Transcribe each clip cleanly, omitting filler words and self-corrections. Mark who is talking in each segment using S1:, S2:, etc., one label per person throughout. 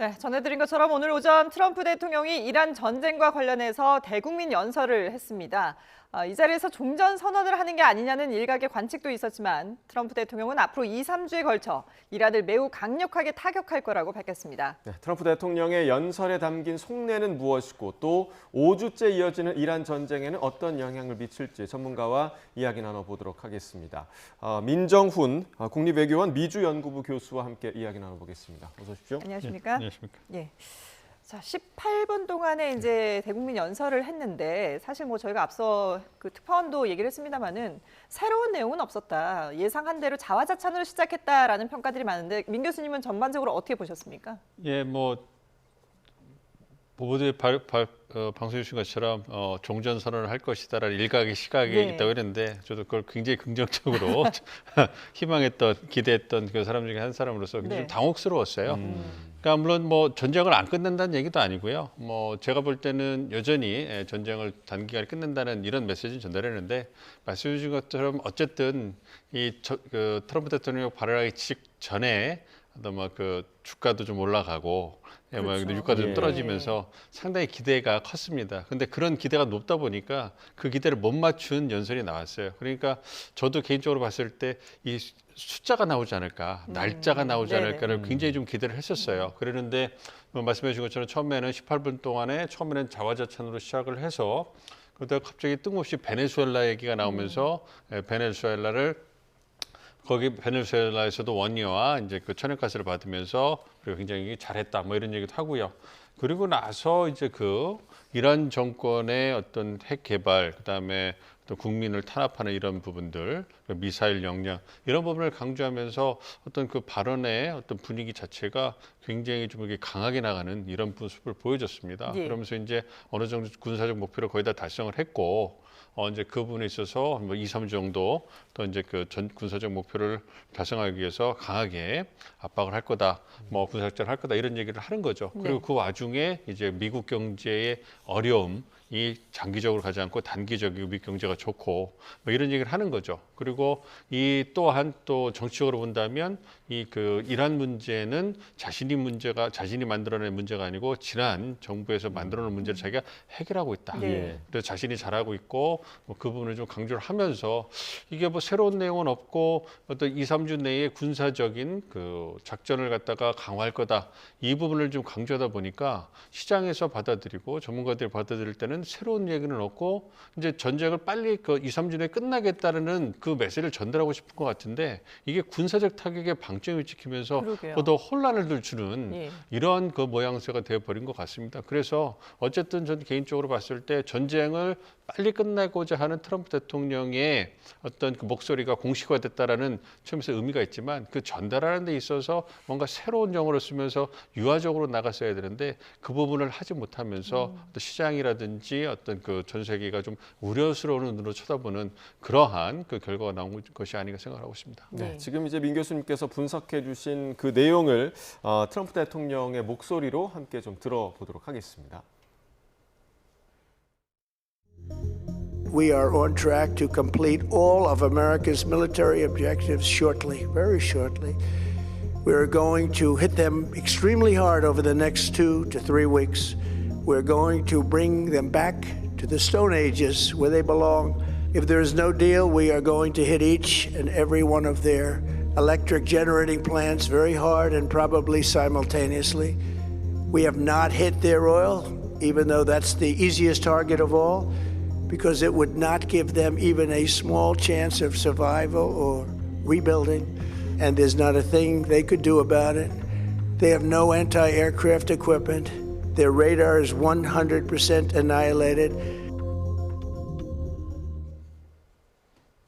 S1: 네, 전해드린 것처럼 오늘 오전 트럼프 대통령이 이란 전쟁과 관련해서 대국민 연설을 했습니다. 이 자리에서 종전 선언을 하는 게 아니냐는 일각의 관측도 있었지만 트럼프 대통령은 앞으로 2, 3주에 걸쳐 이란을 매우 강력하게 타격할 거라고 밝혔습니다.
S2: 네, 트럼프 대통령의 연설에 담긴 속내는 무엇이고 또 5주째 이어지는 이란 전쟁에는 어떤 영향을 미칠지 전문가와 이야기 나눠보도록 하겠습니다. 민정훈 국립외교원 미주연구부 교수와 함께 이야기 나눠보겠습니다. 어서 오십시오.
S1: 안녕하십니까?
S3: 네, 안녕하십니까?
S1: 예. 자, 18분 동안에 이제 대국민 연설을 했는데 사실 뭐 저희가 앞서 그 특파원도 얘기를 했습니다만은 새로운 내용은 없었다. 예상한 대로 자화자찬으로 시작했다라는 평가들이 많은데 민 교수님은 전반적으로 어떻게 보셨습니까?
S3: 예, 뭐 보도에 방송해 주신 것처럼 종전 선언을 할 것이다라는 일각의 시각이
S1: 네.
S3: 있다고 했는데 저도 그걸 굉장히 긍정적으로 희망했던, 기대했던 그 사람 중에 한 사람으로서 굉장히
S1: 네.
S3: 좀 당혹스러웠어요. 그러니까 물론 뭐 전쟁을 안 끝낸다는 얘기도 아니고요. 뭐 제가 볼 때는 여전히 전쟁을 단기간에 끝낸다는 이런 메시지는 전달했는데 말씀해 주신 것처럼 어쨌든 그 트럼프 대통령 발언하기 직전에 어떤 뭐 그 주가도 좀 올라가고
S1: 그렇죠.
S3: 유가도 좀
S2: 예.
S3: 떨어지면서 상당히 기대가 컸습니다. 근데 그런 기대가 높다 보니까 그 기대를 못 맞춘 연설이 나왔어요. 그러니까 저도 개인적으로 봤을 때 이 숫자가 나오지 않을까, 날짜가 나오지
S1: 네네.
S3: 않을까를 굉장히 좀 기대를 했었어요. 그랬는데 뭐 말씀해 주신 것처럼 처음에는 18분 동안에 처음에는 자화자찬으로 시작을 해서 그러다가 갑자기 뜬금없이 베네수엘라 얘기가 나오면서 베네수엘라를 거기 베네수엘라에서도 원유와 이제 그 천연가스를 받으면서 그리고 굉장히 잘했다 뭐 이런 얘기도 하고요. 그리고 나서 이제 그 이란 정권의 어떤 핵 개발 그다음에 또 국민을 탄압하는 이런 부분들, 미사일 역량 이런 부분을 강조하면서 어떤 그 발언의 어떤 분위기 자체가 굉장히 좀 이렇게 강하게 나가는 이런 모습을 보여줬습니다.
S1: 예.
S3: 그러면서 이제 어느 정도 군사적 목표를 거의 다 달성을 했고. 이제 그 부분에 있어서 뭐 2, 3주 정도 또 이제 그 전 군사적 목표를 달성하기 위해서 강하게 압박을 할 거다, 뭐 군사작전을 할 거다 이런 얘기를 하는 거죠. 그리고 그 와중에 이제 미국 경제의 어려움, 이 장기적으로 가지 않고 단기적이고 미국 경제가 좋고 뭐 이런 얘기를 하는 거죠. 그리고 이 또한 또 정치적으로 본다면 이 그 이란 문제는 자신이 만들어낸 문제가 아니고 지난 정부에서 만들어놓은 문제를 자기가 해결하고 있다.
S1: 네.
S3: 그래서 자신이 잘하고 있고 뭐 그 부분을 좀 강조를 하면서 이게 뭐 새로운 내용은 없고 어떤 2, 3주 내에 군사적인 그 작전을 갖다가 강화할 거다. 이 부분을 좀 강조하다 보니까 시장에서 받아들이고 전문가들이 받아들일 때는 새로운 얘기는 없고 이제 전쟁을 빨리 그 2, 3주 내에 끝나겠다는 그 메시지를 전달하고 싶은 것 같은데 이게 군사적 타격에 방점이 찍히면서
S1: 그러게요.
S3: 더 혼란을 주는
S1: 예.
S3: 이런 그 모양새가 되어버린 것 같습니다. 그래서 어쨌든 전 개인적으로 봤을 때 전쟁을 빨리 끝내고자 하는 트럼프 대통령의 어떤 그 목소리가 공식화됐다라는 점에서 의미가 있지만 그 전달하는 데 있어서 뭔가 새로운 용어를 쓰면서 유화적으로 나갔어야 되는데 그 부분을 하지 못하면서 또 시장이라든지 어떤 그 전 세계가 좀 우려스러운 눈으로 쳐다보는 그러한 그 결과가 나온 것이 아닌가 생각하고 있습니다.
S2: 네, 지금 이제 민 교수님께서 분석해 주신 그 내용을 트럼프 대통령의 목소리로 함께 좀 들어보도록 하겠습니다.
S4: We are on track to complete all of America's military objectives shortly, very shortly. We're going to hit them extremely hard over the next 2 to 3 weeks. We're going to bring them back to the Stone Ages where they belong. If there is no deal, we are going to hit each and every one of their electric generating plants very hard and probably simultaneously. We have not hit their oil, even though that's the easiest target of all, because it would not give them even a small chance of survival or rebuilding, and there's not a thing they could do about it. They have no anti-aircraft equipment. Their radar is 100% annihilated.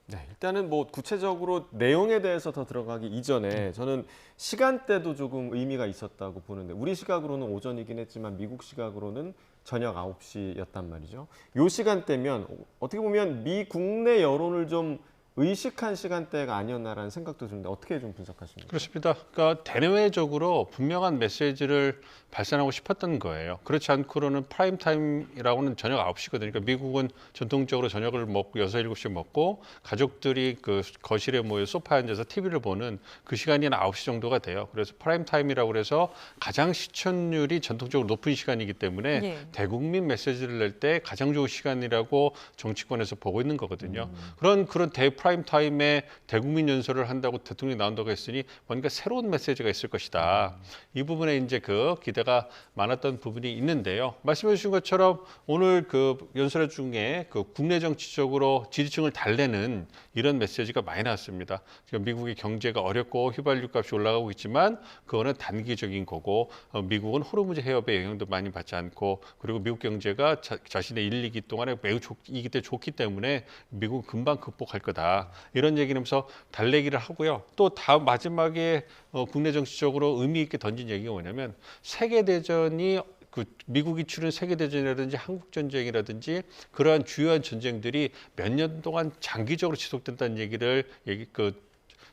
S2: 네, 일단은 뭐 구체적으로 내용에 대해서 더 들어가기 이전에 저는 시간대도 조금 의미가 있었다고 보는데 우리 시각으로는 오전이긴 했지만 미국 시각으로는 저녁 9시였단 말이죠. 이 시간대면 어떻게 보면 미 국내 여론을 좀 의식한 시간대가 아니었나라는 생각도 드는데 어떻게 좀 분석하십니까?
S3: 그렇습니다. 그러니까 대내외적으로 분명한 메시지를 발산하고 싶었던 거예요. 그렇지 않고는 프라임 타임이라고는 저녁 9시거든요. 그러니까 미국은 전통적으로 저녁을 먹고 6, 7시 먹고 가족들이 그 거실에 모여 소파에 앉아서 TV를 보는 그 시간이 한 9시 정도가 돼요. 그래서 프라임 타임이라고 해서 가장 시청률이 전통적으로 높은 시간이기 때문에
S1: 예.
S3: 대국민 메시지를 낼 때 가장 좋은 시간이라고 정치권에서 보고 있는 거거든요. 그런 대프라임 타임에 대국민 연설을 한다고 대통령이 나온다고 했으니 뭔가 새로운 메시지가 있을 것이다. 이 부분에 이제 그 기대가 많았던 부분이 있는데요. 말씀해 주신 것처럼 오늘 그 연설 중에 그 국내 정치적으로 지지층을 달래는 이런 메시지가 많이 나왔습니다. 지금 미국의 경제가 어렵고 휘발유 값이 올라가고 있지만 그거는 단기적인 거고 미국은 호르무즈 해협의 영향도 많이 받지 않고 그리고 미국 경제가 자신의 1, 2기 동안에 매우 이기 때 좋기 때문에 미국은 금방 극복할 거다. 이런 얘기를 하면서 달래기를 하고요. 또 다음 마지막에 국내 정치적으로 의미 있게 던진 얘기가 뭐냐면 세계대전이 그 미국이 치른 세계대전이라든지 한국전쟁이라든지 그러한 주요한 전쟁들이 몇 년 동안 장기적으로 지속된다는 얘기를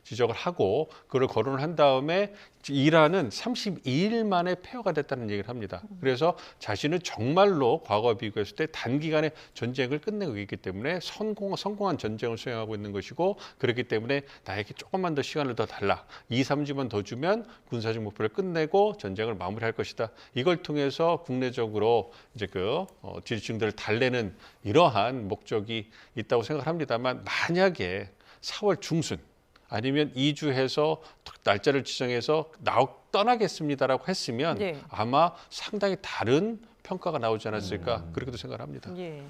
S3: 지적을 하고 그걸 거론을 한 다음에 이란은 32일 만에 폐허가 됐다는 얘기를 합니다. 그래서 자신은 정말로 과거와 비교했을 때 단기간에 전쟁을 끝내고 있기 때문에 성공한 전쟁을 수행하고 있는 것이고 그렇기 때문에 나에게 조금만 더 시간을 더 달라. 2, 3주만 더 주면 군사적 목표를 끝내고 전쟁을 마무리할 것이다. 이걸 통해서 국내적으로 이제 지지층들을 달래는 이러한 목적이 있다고 생각을 합니다만 만약에 4월 중순 아니면 2주해서 날짜를 지정해서 떠나겠습니다라고 했으면
S1: 네.
S3: 아마 상당히 다른 평가가 나오지 않았을까 그렇게도 생각을 합니다.
S1: 예.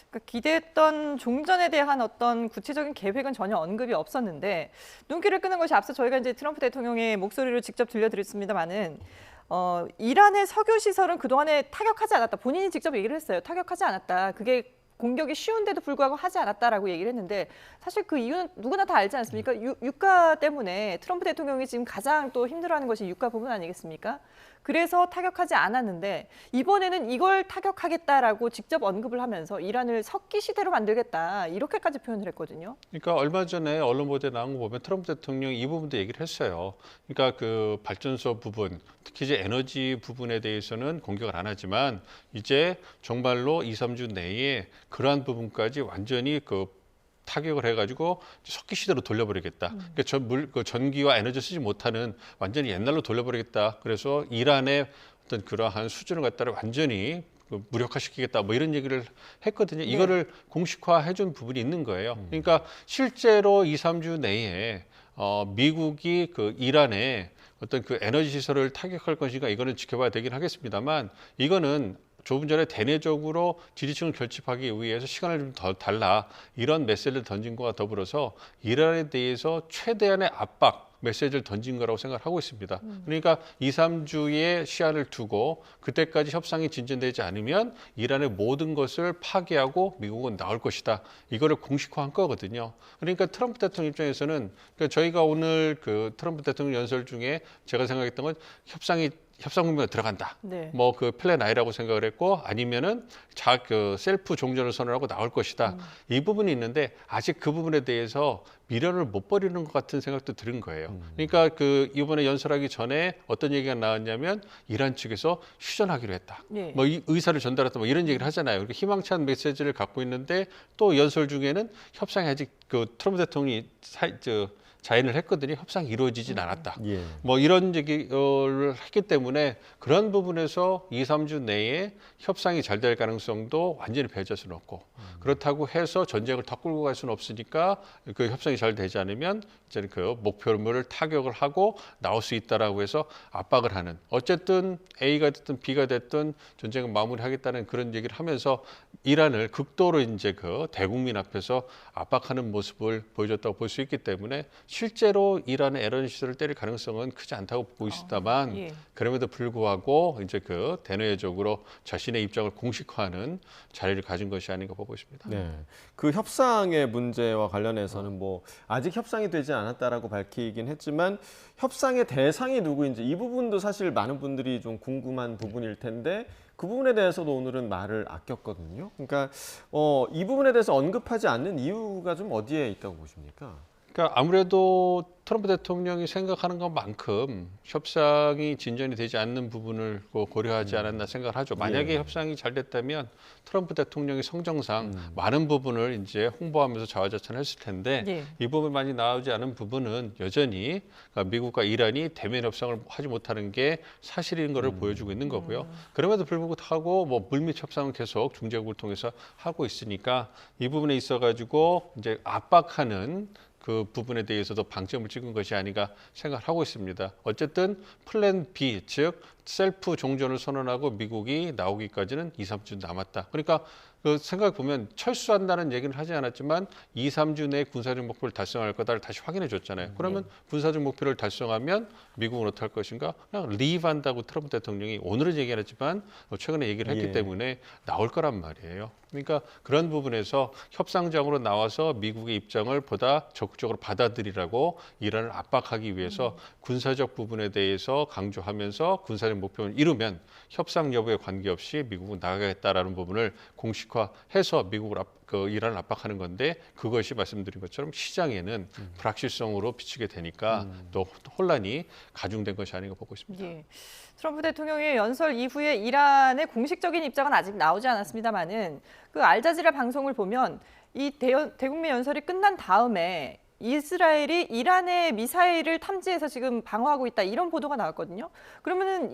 S1: 그러니까 기대했던 종전에 대한 어떤 구체적인 계획은 전혀 언급이 없었는데 눈길을 끄는 것이 앞서 저희가 이제 트럼프 대통령의 목소리를 직접 들려드렸습니다만은 이란의 석유 시설은 그동안에 타격하지 않았다. 본인이 직접 얘기를 했어요. 타격하지 않았다. 그게 공격이 쉬운데도 불구하고 하지 않았다라고 얘기를 했는데 사실 그 이유는 누구나 다 알지 않습니까? 유가 때문에 트럼프 대통령이 지금 가장 또 힘들어하는 것이 유가 부분 아니겠습니까? 그래서 타격하지 않았는데 이번에는 이걸 타격하겠다라고 직접 언급을 하면서 이란을 석기 시대로 만들겠다 이렇게까지 표현을 했거든요.
S3: 그러니까 얼마 전에 언론 보도에 나온 거 보면 트럼프 대통령이 이 부분도 얘기를 했어요. 그러니까 그 발전소 부분, 특히 이제 에너지 부분에 대해서는 공격을 안 하지만 이제 정말로 2, 3주 내에 그러한 부분까지 완전히 타격을 해가지고 석기 시대로 돌려버리겠다. 그러니까 전기와 에너지 쓰지 못하는 완전히 옛날로 돌려버리겠다. 그래서 이란의 어떤 그러한 수준을 갖다가 완전히 무력화시키겠다. 뭐 이런 얘기를 했거든요.
S1: 네.
S3: 이거를 공식화해준 부분이 있는 거예요. 그러니까 실제로 2, 3주 내에 미국이 이란의 어떤 에너지 시설을 타격할 것인가 이거는 지켜봐야 되긴 하겠습니다만 이거는 조금 전에 대내적으로 지지층을 결집하기 위해서 시간을 좀 더 달라 이런 메시지를 던진 것과 더불어서 이란에 대해서 최대한의 압박 메시지를 던진 거라고 생각하고 있습니다. 그러니까 2, 3주의 시한을 두고 그때까지 협상이 진전되지 않으면 이란의 모든 것을 파괴하고 미국은 나올 것이다. 이거를 공식화한 거거든요. 그러니까 트럼프 대통령 입장에서는 저희가 오늘 트럼프 대통령 연설 중에 제가 생각했던 건 협상 국면에 들어간다.
S1: 네.
S3: 플랜 I라고 생각을 했고 아니면은 셀프 종전을 선언하고 나올 것이다. 이 부분이 있는데 아직 그 부분에 대해서 미련을 못 버리는 것 같은 생각도 들은 거예요. 그러니까 이번에 연설하기 전에 어떤 얘기가 나왔냐면 이란 측에서 휴전하기로 했다.
S1: 네.
S3: 이 의사를 전달했다. 이런 얘기를 하잖아요. 그러니까 희망찬 메시지를 갖고 있는데 또 연설 중에는 협상이 아직 트럼프 대통령이 자인을 했거든요. 협상이 이루어지진 않았다.
S2: 예.
S3: 이런 얘기를 했기 때문에 그런 부분에서 2, 3주 내에 협상이 잘 될 가능성도 완전히 배제할 수는 없고 그렇다고 해서 전쟁을 더 끌고 갈 수는 없으니까 협상이 잘 되지 않으면 이제는 목표물을 타격을 하고 나올 수 있다라고 해서 압박을 하는 어쨌든 A가 됐든 B가 됐든 전쟁을 마무리하겠다는 그런 얘기를 하면서 이란을 극도로 이제 대국민 앞에서 압박하는 모습을 보여줬다고 볼 수 있기 때문에 실제로 이란의 에런 시설을 때릴 가능성은 크지 않다고 보고 있습니다만
S1: 예.
S3: 그럼에도 불구하고 이제 그 대내적으로 자신의 입장을 공식화하는 자리를 가진 것이 아닌가 보고 있습니다.
S2: 네, 그 협상의 문제와 관련해서는 뭐 아직 협상이 되지 않았다라고 밝히긴 했지만 협상의 대상이 누구인지 이 부분도 사실 많은 분들이 좀 궁금한 부분일 텐데 그 부분에 대해서도 오늘은 말을 아꼈거든요. 그러니까 이 부분에 대해서 언급하지 않는 이유가 좀 어디에 있다고 보십니까?
S3: 그러니까 아무래도 트럼프 대통령이 생각하는 것만큼 협상이 진전이 되지 않는 부분을 고려하지 않았나 생각을 하죠. 만약에
S2: 예.
S3: 협상이 잘 됐다면 트럼프 대통령이 성정상 많은 부분을 이제 홍보하면서 자화자찬했을 텐데
S1: 예.
S3: 이 부분 많이 나오지 않은 부분은 여전히 그러니까 미국과 이란이 대면 협상을 하지 못하는 게 사실인 것을 보여주고 있는 거고요. 그럼에도 불구하고 뭐 물밑 협상은 계속 중재국을 통해서 하고 있으니까 이 부분에 있어가지고 이제 압박하는 그 부분에 대해서도 방점을 찍은 것이 아닌가 생각하고 있습니다. 어쨌든 플랜 B, 즉 셀프 종전을 선언하고 미국이 나오기까지는 2, 3주 남았다. 그러니까 그 생각해 보면 철수한다는 얘기는 하지 않았지만 2, 3주 내에 군사적 목표를 달성할 거다를 다시 확인해 줬잖아요. 그러면 군사적 목표를 달성하면 미국은 어떻게 할 것인가? 그냥 리브한다고 트럼프 대통령이 오늘은 얘기 안 했지만 최근에 얘기를 했기
S2: 예.
S3: 때문에 나올 거란 말이에요. 그러니까 그런 부분에서 협상장으로 나와서 미국의 입장을 보다 적극적으로 받아들이라고 이란을 압박하기 위해서 군사적 부분에 대해서 강조하면서 군사적 목표를 이루면 협상 여부에 관계없이 미국은 나가겠다라는 부분을 공식화해서 미국을 이란을 압박하는 건데 그것이 말씀드린 것처럼 시장에는 불확실성으로 비치게 되니까 또 혼란이 가중된 것이 아닌가 보고 있습니다.
S1: 예. 트럼프 대통령의 연설 이후에 이란의 공식적인 입장은 아직 나오지 않았습니다만은 그 알자지라 방송을 보면 이 대국민 연설이 끝난 다음에 이스라엘이 이란의 미사일을 탐지해서 지금 방어하고 있다 이런 보도가 나왔거든요. 그러면은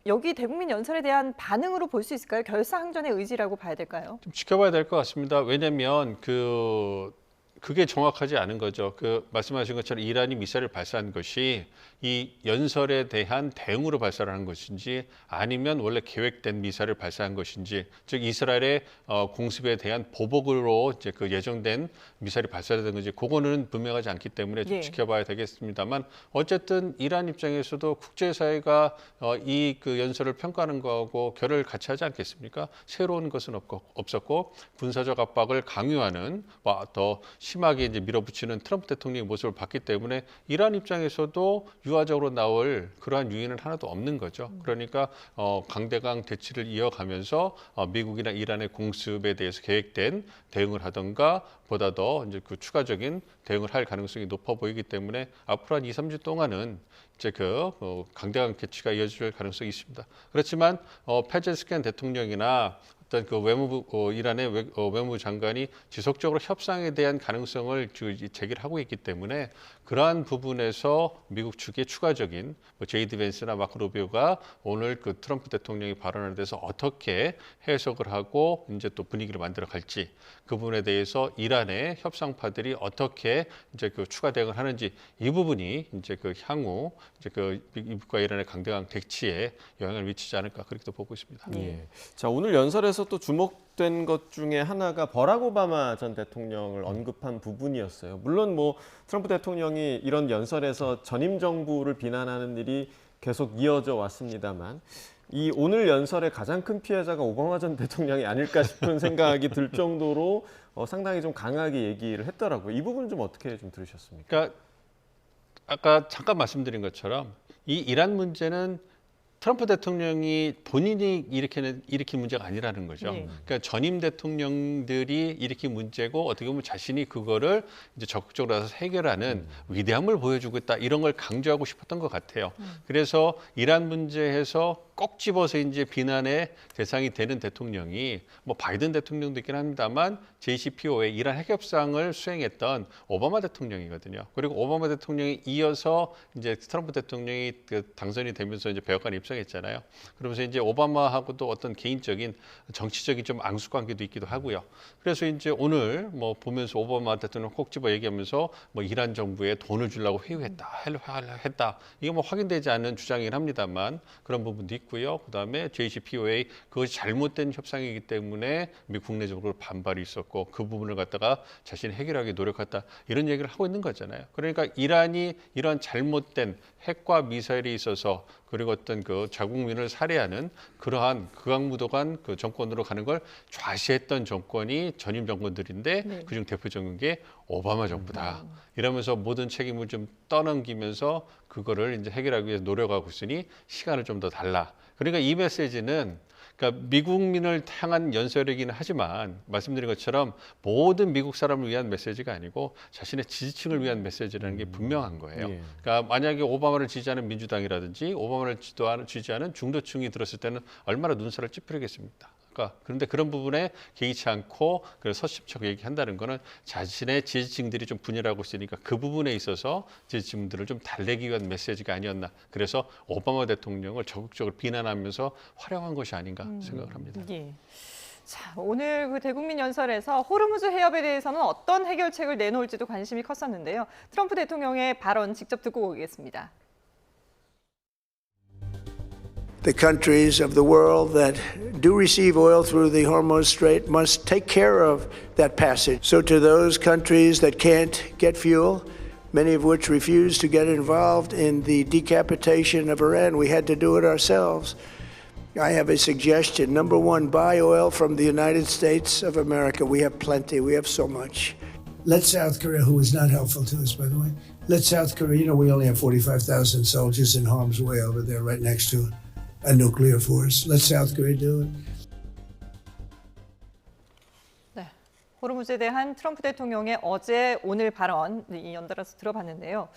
S1: 여기 대국민 연설에 대한 반응으로 볼 수 있을까요? 결사항전의 의지라고 봐야 될까요?
S3: 좀 지켜봐야 될 것 같습니다. 왜냐하면 그게 정확하지 않은 거죠. 말씀하신 것처럼 이란이 미사일을 발사한 것이 이 연설에 대한 대응으로 발사를 한 것인지 아니면 원래 계획된 미사일을 발사한 것인지, 즉 이스라엘의 공습에 대한 보복으로 이제 그 예정된 미사일이 발사된 건지 그거는 분명하지 않기 때문에 좀
S1: 예.
S3: 지켜봐야 되겠습니다만 어쨌든 이란 입장에서도 국제사회가 이 연설을 평가하는 거하고 결을 같이 하지 않겠습니까? 새로운 것은 없었고 군사적 압박을 강요하는 더 심하게 이제 밀어붙이는 트럼프 대통령의 모습을 봤기 때문에 이란 입장에서도 유화적으로 나올 그러한 유인은 하나도 없는 거죠. 그러니까 강대강 대치를 이어가면서 미국이나 이란의 공습에 대해서 계획된 대응을 하던가 보다 더 이제 추가적인 대응을 할 가능성이 높아 보이기 때문에 앞으로 한 2, 3주 동안은 이제 강대강 대치가 이어질 가능성이 있습니다. 그렇지만 페제스키안 대통령이나 어떤 이란의 외무부 장관이 지속적으로 협상에 대한 가능성을 제기를 하고 있기 때문에 그러한 부분에서 미국 측의 추가적인 제이디 벤스나 마크 루비오가 오늘 트럼프 대통령이 발언에 대해서 어떻게 해석을 하고 이제 또 분위기를 만들어 갈지 그 부분에 대해서 이란의 협상파들이 어떻게 이제 추가 대응을 하는지 이 부분이 이제 향후 이제 미국과 이란의 강대강 대치에 영향을 미치지 않을까 그렇게 보고 있습니다.
S2: 예. 자, 오늘 연설에서 또 주목된 것 중에 하나가 버락 오바마 전 대통령을 언급한 부분이었어요. 물론 뭐 트럼프 대통령이 이런 연설에서 전임 정부를 비난하는 일이 계속 이어져 왔습니다만 이 오늘 연설의 가장 큰 피해자가 오바마 전 대통령이 아닐까 싶은 생각이 들 정도로 상당히 좀 강하게 얘기를 했더라고요. 이 부분 좀 어떻게 좀 들으셨습니까?
S3: 그러니까 아까 잠깐 말씀드린 것처럼 이 이란 문제는 트럼프 대통령이 본인이 일으킨 문제가 아니라는 거죠.
S1: 네.
S3: 그러니까 전임 대통령들이 일으킨 문제고 어떻게 보면 자신이 그거를 이제 적극적으로 나서 해결하는 위대함을 보여주고 있다 이런 걸 강조하고 싶었던 것 같아요. 그래서 이란 문제에서 꼭 집어서 이제 비난의 대상이 되는 대통령이 뭐 바이든 대통령도 있긴 합니다만 JCPOA 이란 핵협상을 수행했던 오바마 대통령이거든요. 그리고 오바마 대통령이 이어서 이제 트럼프 대통령이 당선이 되면서 이제 백악관에 입성했잖아요. 그러면서 이제 오바마하고도 어떤 개인적인 정치적인 좀 앙숙 관계도 있기도 하고요. 그래서 이제 오늘 뭐 보면서 오바마 대통령 콕 집어 얘기하면서 뭐 이란 정부에 돈을 주려고 회유했다, 했다. 이게 뭐 확인되지 않은 주장이긴 합니다만 그런 부분도 있고. 있고요. 그다음에 JCPOA 그것이 잘못된 협상이기 때문에 미국 국내적으로 반발이 있었고 그 부분을 갖다가 자신이 해결하기 노력했다 이런 얘기를 하고 있는 거잖아요. 그러니까 이란이 이런 잘못된 핵과 미사일이 있어서 그리고 어떤 그 자국민을 살해하는 그러한 극악무도한 그 정권으로 가는 걸 좌시했던 정권이 전임 정권들인데 그중 대표적인 게 오바마 정부다. 이러면서 모든 책임을 좀 떠넘기면서 그거를 이제 해결하기 위해서 노력하고 있으니 시간을 좀 더 달라. 그러니까 이 메시지는 그러니까 미국민을 향한 연설이기는 하지만 말씀드린 것처럼 모든 미국 사람을 위한 메시지가 아니고 자신의 지지층을 위한 메시지라는 게 분명한 거예요.
S2: 예.
S3: 그러니까 만약에 오바마를 지지하는 민주당이라든지 오바마를 지지하는 중도층이 들었을 때는 얼마나 눈살을 찌푸리겠습니까? 그런데 그런 부분에 개의치 않고 서심처럼 얘기한다는 거는 자신의 지지층들이 좀 분열하고 있으니까 그 부분에 있어서 지지층들을 좀 달래기 위한 메시지가 아니었나. 그래서 오바마 대통령을 적극적으로 비난하면서 활용한 것이 아닌가 생각을 합니다.
S1: 예. 자, 오늘 그 대국민 연설에서 호르무즈 해협에 대해서는 어떤 해결책을 내놓을지도 관심이 컸었는데요. 트럼프 대통령의 발언 직접 듣고 오겠습니다.
S4: The countries of the world that do receive oil through the Hormuz Strait must take care of that passage. So to those countries that can't get fuel, many of which refuse to get involved in the decapitation of Iran, we had to do it ourselves. I have a suggestion. Number one, buy oil from the United States of America. We have plenty. We have so much. Let South Korea, who is not helpful to us, by the way, let South Korea, we only have 45,000 soldiers in harm's way over there right next to a nuclear force. Let South Korea do it.
S1: 네, 호르무즈에 대한 트럼프 대통령의 어제 오늘 발언 연달아서 들어봤는데요.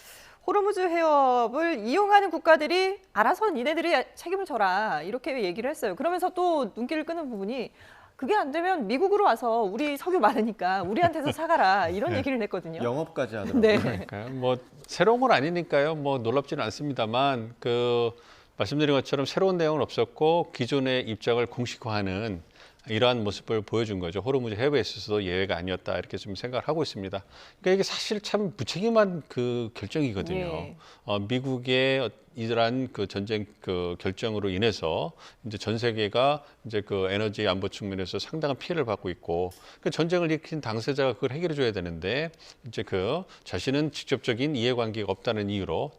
S1: 호르무즈 해협을 이용하는 국가들이 알아서 니네들이 책임을 져라 이렇게 얘기를 했어요. 그러면서 또 눈길을 끄는 부분이 그게 안 되면 미국으로 와서 우리 석유 많으니까 우리한테서 사가라 이런 얘기를 했거든요.
S2: 영업까지 하더라고요.
S1: 네.
S3: 그러니까요. 뭐 새로운 건 아니니까요. 뭐 놀랍지는 않습니다만 말씀드린 것처럼 새로운 내용은 없었고 기존의 입장을 공식화하는 이러한 모습을 보여준 거죠. 호르무즈 해협에 있어서도 예외가 아니었다 이렇게 좀 생각을 하고 있습니다. 그러니까 이게 사실 참 무책임한 그 결정이거든요.
S1: 예.
S3: 미국의 이러한 그 전쟁 그 결정으로 인해서 이제 전 세계가 이제 그 에너지 안보 측면에서 상당한 피해를 받고 있고 그 전쟁을 일으킨 당사자가 그걸 해결해 줘야 되는데 이제 그 자신은 직접적인 이해관계가 없다는 이유로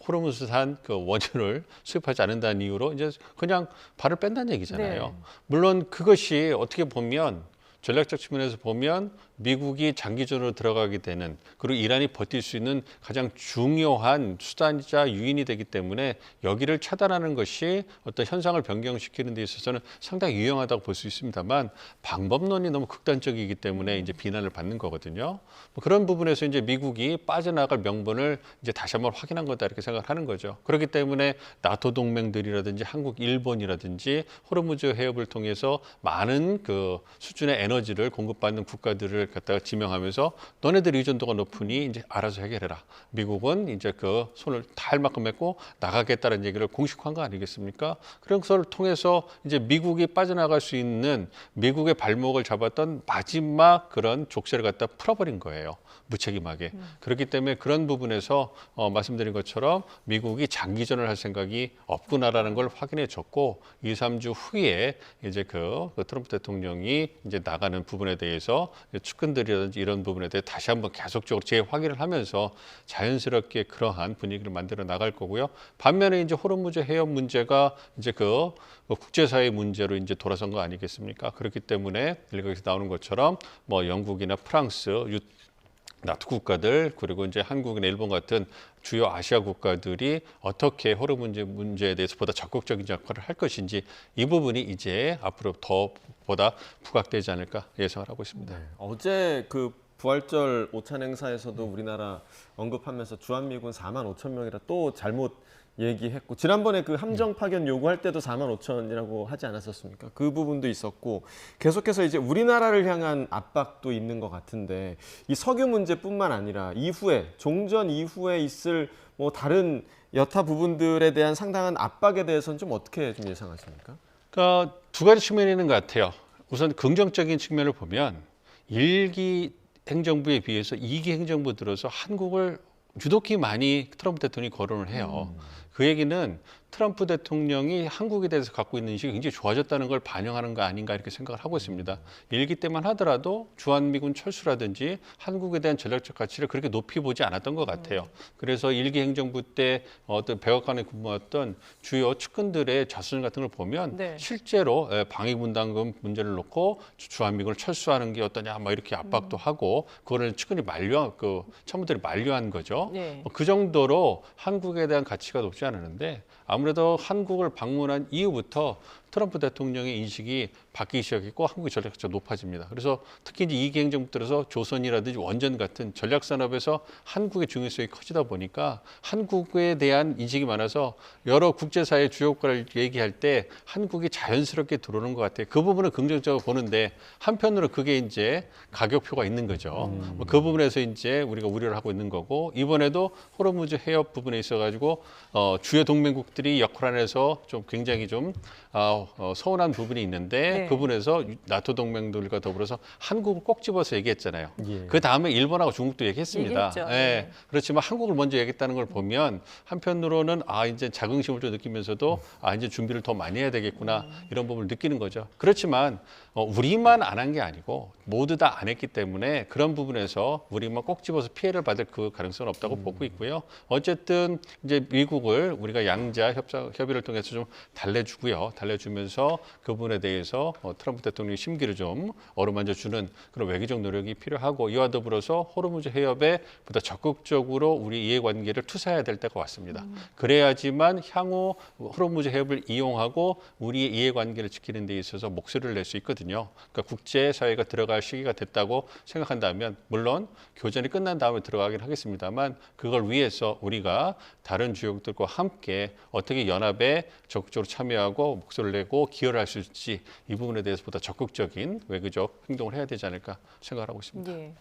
S3: 호르무즈산 그 원유를 수입하지 않는다는 이유로 이제 그냥 발을 뺀다는 얘기잖아요.
S1: 네.
S3: 물론 그것이 어떻게 보면 전략적 측면에서 보면 미국이 장기전으로 들어가게 되는 그리고 이란이 버틸 수 있는 가장 중요한 수단이자 유인이 되기 때문에 여기를 차단하는 것이 어떤 현상을 변경시키는 데 있어서는 상당히 유용하다고 볼 수 있습니다만 방법론이 너무 극단적이기 때문에 이제 비난을 받는 거거든요. 뭐 그런 부분에서 이제 미국이 빠져나갈 명분을 이제 다시 한번 확인한 거다 이렇게 생각을 하는 거죠. 그렇기 때문에 나토 동맹들이라든지 한국, 일본이라든지 호르무즈 해협을 통해서 많은 그 수준의 에너지를 공급받는 국가들을 갖다가 지명하면서 너네들 의존도가 높으니 이제 알아서 해결해라. 미국은 이제 그 손을 다 할 만큼 했고 나가겠다는 얘기를 공식화한 거 아니겠습니까? 그런 것을 통해서 이제 미국이 빠져나갈 수 있는 미국의 발목을 잡았던 마지막 그런 족쇄를 갖다 풀어버린 거예요. 무책임하게. 그렇기 때문에 그런 부분에서 말씀드린 것처럼 미국이 장기전을 할 생각이 없구나라는 걸 확인해 줬고 2, 3주 후에 이제 그 트럼프 대통령이 이제 나가는 부분에 대해서 측근들이라든지 이런 부분에 대해 다시 한번 계속적으로 재확인을 하면서 자연스럽게 그러한 분위기를 만들어 나갈 거고요. 반면에 이제 호르무즈 해협 문제가 이제 그 국제사회 문제로 이제 돌아선 거 아니겠습니까? 그렇기 때문에 여기서 나오는 것처럼 뭐 영국이나 프랑스, 나토 국가들 그리고 이제 한국이나 일본 같은 주요 아시아 국가들이 어떻게 호르무즈 문제에 대해서 보다 적극적인 역할을 할 것인지 이 부분이 이제 앞으로 더 보다 부각되지 않을까 예상을 하고 있습니다.
S2: 네. 어제 그 부활절 오찬 행사에서도 우리나라 언급하면서 주한미군 4만 5천 명이라 또 잘못 얘기했고 지난번에 그 함정 파견 요구할 때도 4만 5천이라고 하지 않았었습니까? 그 부분도 있었고 계속해서 이제 우리나라를 향한 압박도 있는 것 같은데 이 석유 문제뿐만 아니라 이후에 종전 이후에 있을 뭐 다른 여타 부분들에 대한 상당한 압박에 대해서는 좀 어떻게 좀 예상하십니까?
S3: 그러니까 두 가지 측면이 있는 것 같아요. 우선 긍정적인 측면을 보면 1기 행정부에 비해서 2기 행정부 들어서 한국을 유독히 많이 트럼프 대통령이 거론을 해요. 그 얘기는 트럼프 대통령이 한국에 대해서 갖고 있는 인식이 굉장히 좋아졌다는 걸 반영하는 거 아닌가 이렇게 생각을 하고 있습니다. 일기 때만 하더라도 주한미군 철수라든지 한국에 대한 전략적 가치를 그렇게 높이 보지 않았던 것 같아요. 그래서 일기 행정부 때 어떤 백악관에 근무했던 주요 측근들의 자서전 같은 걸 보면
S1: 네.
S3: 실제로 방위분담금 문제를 놓고 주한미군을 철수하는 게 어떠냐 막 이렇게 압박도 하고 그거를 측근이 참모들이 만류한 거죠.
S1: 네.
S3: 그 정도로 한국에 대한 가치가 높지 않았는데 아무래도 한국을 방문한 이후부터 트럼프 대통령의 인식이 바뀌기 시작했고 한국의 전략 가치가 높아집니다. 그래서 특히 이제 이기 행정부 들어서 조선이라든지 원전 같은 전략 산업에서 한국의 중요성이 커지다 보니까 한국에 대한 인식이 많아서 여러 국제사회 주요 국가를 얘기할 때 한국이 자연스럽게 들어오는 것 같아요. 그 부분은 긍정적으로 보는데 한편으로 그게 이제 가격표가 있는 거죠. 그 부분에서 이제 우리가 우려를 하고 있는 거고 이번에도 호르무즈 해협 부분에 있어가지고 주요 동맹국들이 역할 안에서 좀 굉장히 좀 서운한 부분이 있는데
S1: 네.
S3: 그 부분에서 나토 동맹들과 더불어서 한국을 꼭 집어서 얘기했잖아요.
S2: 예.
S3: 그 다음에 일본하고 중국도 얘기했습니다.
S1: 얘기했죠.
S3: 예.
S1: 네.
S3: 그렇지만 한국을 먼저 얘기했다는 걸 보면 한편으로는 이제 자긍심을 좀 느끼면서도 이제 준비를 더 많이 해야 되겠구나 이런 부분을 느끼는 거죠. 그렇지만 우리만 안 한 게 아니고 모두 다 안 했기 때문에 그런 부분에서 우리만 꼭 집어서 피해를 받을 그 가능성은 없다고 보고 있고요. 어쨌든 이제 미국을 우리가 양자 협의를 통해서 좀 달래주면서 그 부분에 대해서 트럼프 대통령의 심기를 좀 어루만져 주는 그런 외교적 노력이 필요하고 이와 더불어서 호르무즈 해협에 보다 적극적으로 우리 이해관계를 투사해야 될 때가 왔습니다. 그래야지만 향후 호르무즈 해협을 이용하고 우리의 이해관계를 지키는 데 있어서 목소리를 낼 수 있거든요. 그러니까 국제사회가 들어갈 시기가 됐다고 생각한다면 물론 교전이 끝난 다음에 들어가긴 하겠습니다만 그걸 위해서 우리가 다른 주요국들과 함께 어떻게 연합에 적극적으로 참여하고 목소리를 내고 기여를 할 수 있을지 이 부분에 대해서 보다 적극적인 외교적 행동을 해야 되지 않을까 생각하고 있습니다.
S1: 예.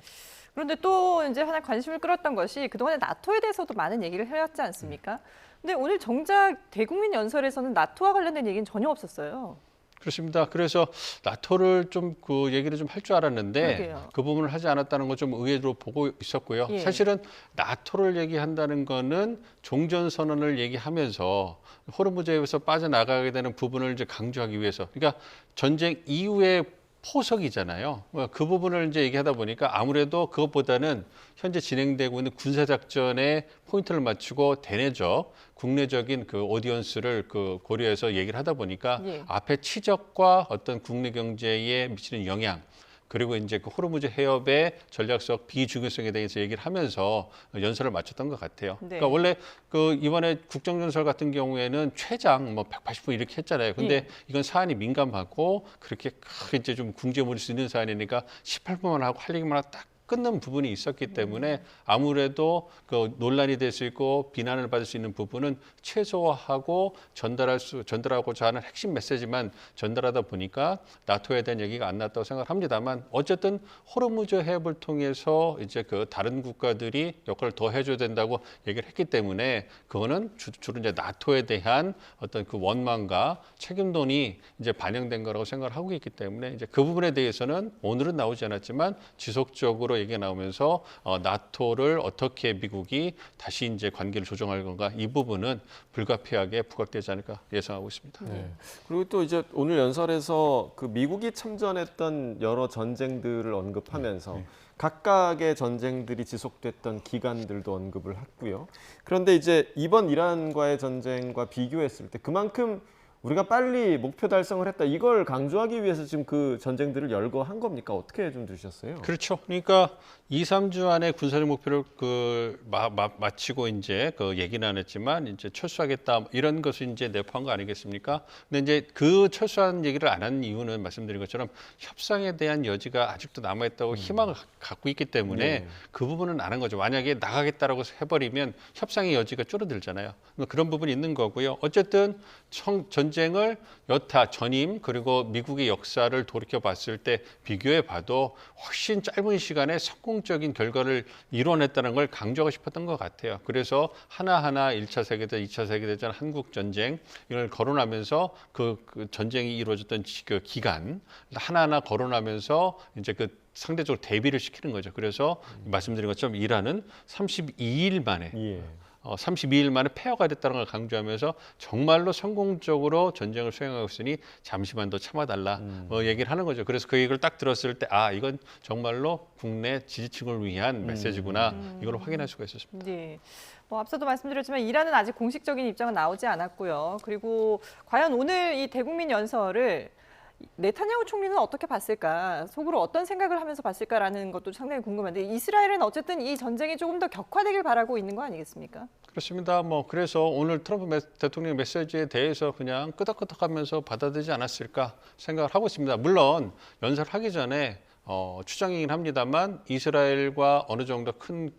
S1: 그런데 또 이제 하나 관심을 끌었던 것이 그동안에 나토에 대해서도 많은 얘기를 해왔지 않습니까? 근데 오늘 정작 대국민 연설에서는 나토와 관련된 얘기는 전혀 없었어요.
S3: 그렇습니다. 그래서 나토를 좀 그 얘기를 좀 할 줄 알았는데
S1: 그러게요.
S3: 그 부분을 하지 않았다는 거 좀 의외로 보고 있었고요.
S1: 예.
S3: 사실은 나토를 얘기한다는 거는 종전 선언을 얘기하면서 호르무즈에서 빠져나가게 되는 부분을 이제 강조하기 위해서. 그러니까 전쟁 이후의 포석이잖아요. 그 부분을 이제 얘기하다 보니까 아무래도 그것보다는 현재 진행되고 있는 군사작전에 포인트를 맞추고 대내적, 국내적인 그 오디언스를 그 고려해서 얘기를 하다 보니까
S1: 예.
S3: 앞에 치적과 어떤 국내 경제에 미치는 영향, 그리고 이제 그 호르무즈 해협의 전략적 비중요성에 대해서 얘기를 하면서 연설을 마쳤던 것 같아요.
S1: 네.
S3: 그러니까 원래 그 이번에 국정연설 같은 경우에는 최장 뭐 180분 이렇게 했잖아요. 근데
S1: 예.
S3: 이건 사안이 민감하고 그렇게 크게 이제 좀 궁지에 수 있는 사안이니까 18분만 하고 할 얘기만 하고 딱 끊는 부분이 있었기 때문에 아무래도 그 논란이 될 수 있고 비난을 받을 수 있는 부분은 최소화하고 전달하고자 하는 핵심 메시지만 전달하다 보니까 나토에 대한 얘기가 안 나왔다고 생각합니다만 어쨌든 호르무즈 해협을 통해서 이제 그 다른 국가들이 역할을 더 해줘야 된다고 얘기를 했기 때문에 그거는 주로 이제 나토에 대한 어떤 그 원망과 책임론이 이제 반영된 거라고 생각을 하고 있기 때문에 이제 그 부분에 대해서는 오늘은 나오지 않았지만 지속적으로 얘기가 나오면서 나토를 어떻게 미국이 다시 이제 관계를 조정할 건가 이 부분은 불가피하게 부각되지 않을까 예상하고 있습니다.
S2: 네. 그리고 또 이제 오늘 연설에서 그 미국이 참전했던 여러 전쟁들을 언급하면서 각각의 전쟁들이 지속됐던 기간들도 언급을 했고요. 그런데 이제 이번 이란과의 전쟁과 비교했을 때 그만큼 우리가 빨리 목표 달성을 했다. 이걸 강조하기 위해서 지금 그 전쟁들을 열거한 겁니까? 어떻게 좀 들으셨어요?
S3: 그렇죠. 그러니까 2, 3주 안에 군사적 목표를 마치고 이제 그 얘기는 안 했지만 이제 철수하겠다 이런 것을 이제 내포한 거 아니겠습니까? 근데 이제 그 철수한 얘기를 안 한 이유는 말씀드린 것처럼 협상에 대한 여지가 아직도 남아 있다고 희망을 갖고 있기 때문에 그 부분은 안 한 거죠. 만약에 나가겠다라고 해버리면 협상의 여지가 줄어들잖아요. 그런 부분이 있는 거고요. 어쨌든 전쟁을 여타 전임 그리고 미국의 역사를 돌이켜 봤을 때 비교해 봐도 훨씬 짧은 시간에 성공적인 결과를 이뤄냈다는 걸 강조하고 싶었던 것 같아요. 그래서 하나하나 1차 세계대전, 2차 세계대전, 한국전쟁 이걸 거론하면서 그 전쟁이 이루어졌던 그 기간 하나하나 거론하면서 이제 그 상대적으로 대비를 시키는 거죠. 그래서 말씀드린 것처럼 이란은 32일 만에 32일 만에 폐허가 됐다는 걸 강조하면서 정말로 성공적으로 전쟁을 수행하고 있으니 잠시만 더 참아달라 얘기를 하는 거죠. 그래서 그 얘기를 딱 들었을 때 이건 정말로 국내 지지층을 위한 메시지구나 이걸 확인할 수가 있었습니다.
S1: 네. 뭐 앞서도 말씀드렸지만 이란은 아직 공식적인 입장은 나오지 않았고요. 그리고 과연 오늘 이 대국민 연설을 네타냐후 총리는 어떻게 봤을까? 속으로 어떤 생각을 하면서 봤을까라는 것도 상당히 궁금한데 이스라엘은 어쨌든 이 전쟁이 조금 더 격화되길 바라고 있는 거 아니겠습니까?
S3: 그렇습니다. 그래서 오늘 트럼프 대통령 메시지에 대해서 그냥 끄덕끄덕하면서 받아들이지 않았을까 생각을 하고 있습니다. 물론 연설하기 전에 추정이긴 합니다만 이스라엘과 어느 정도 큰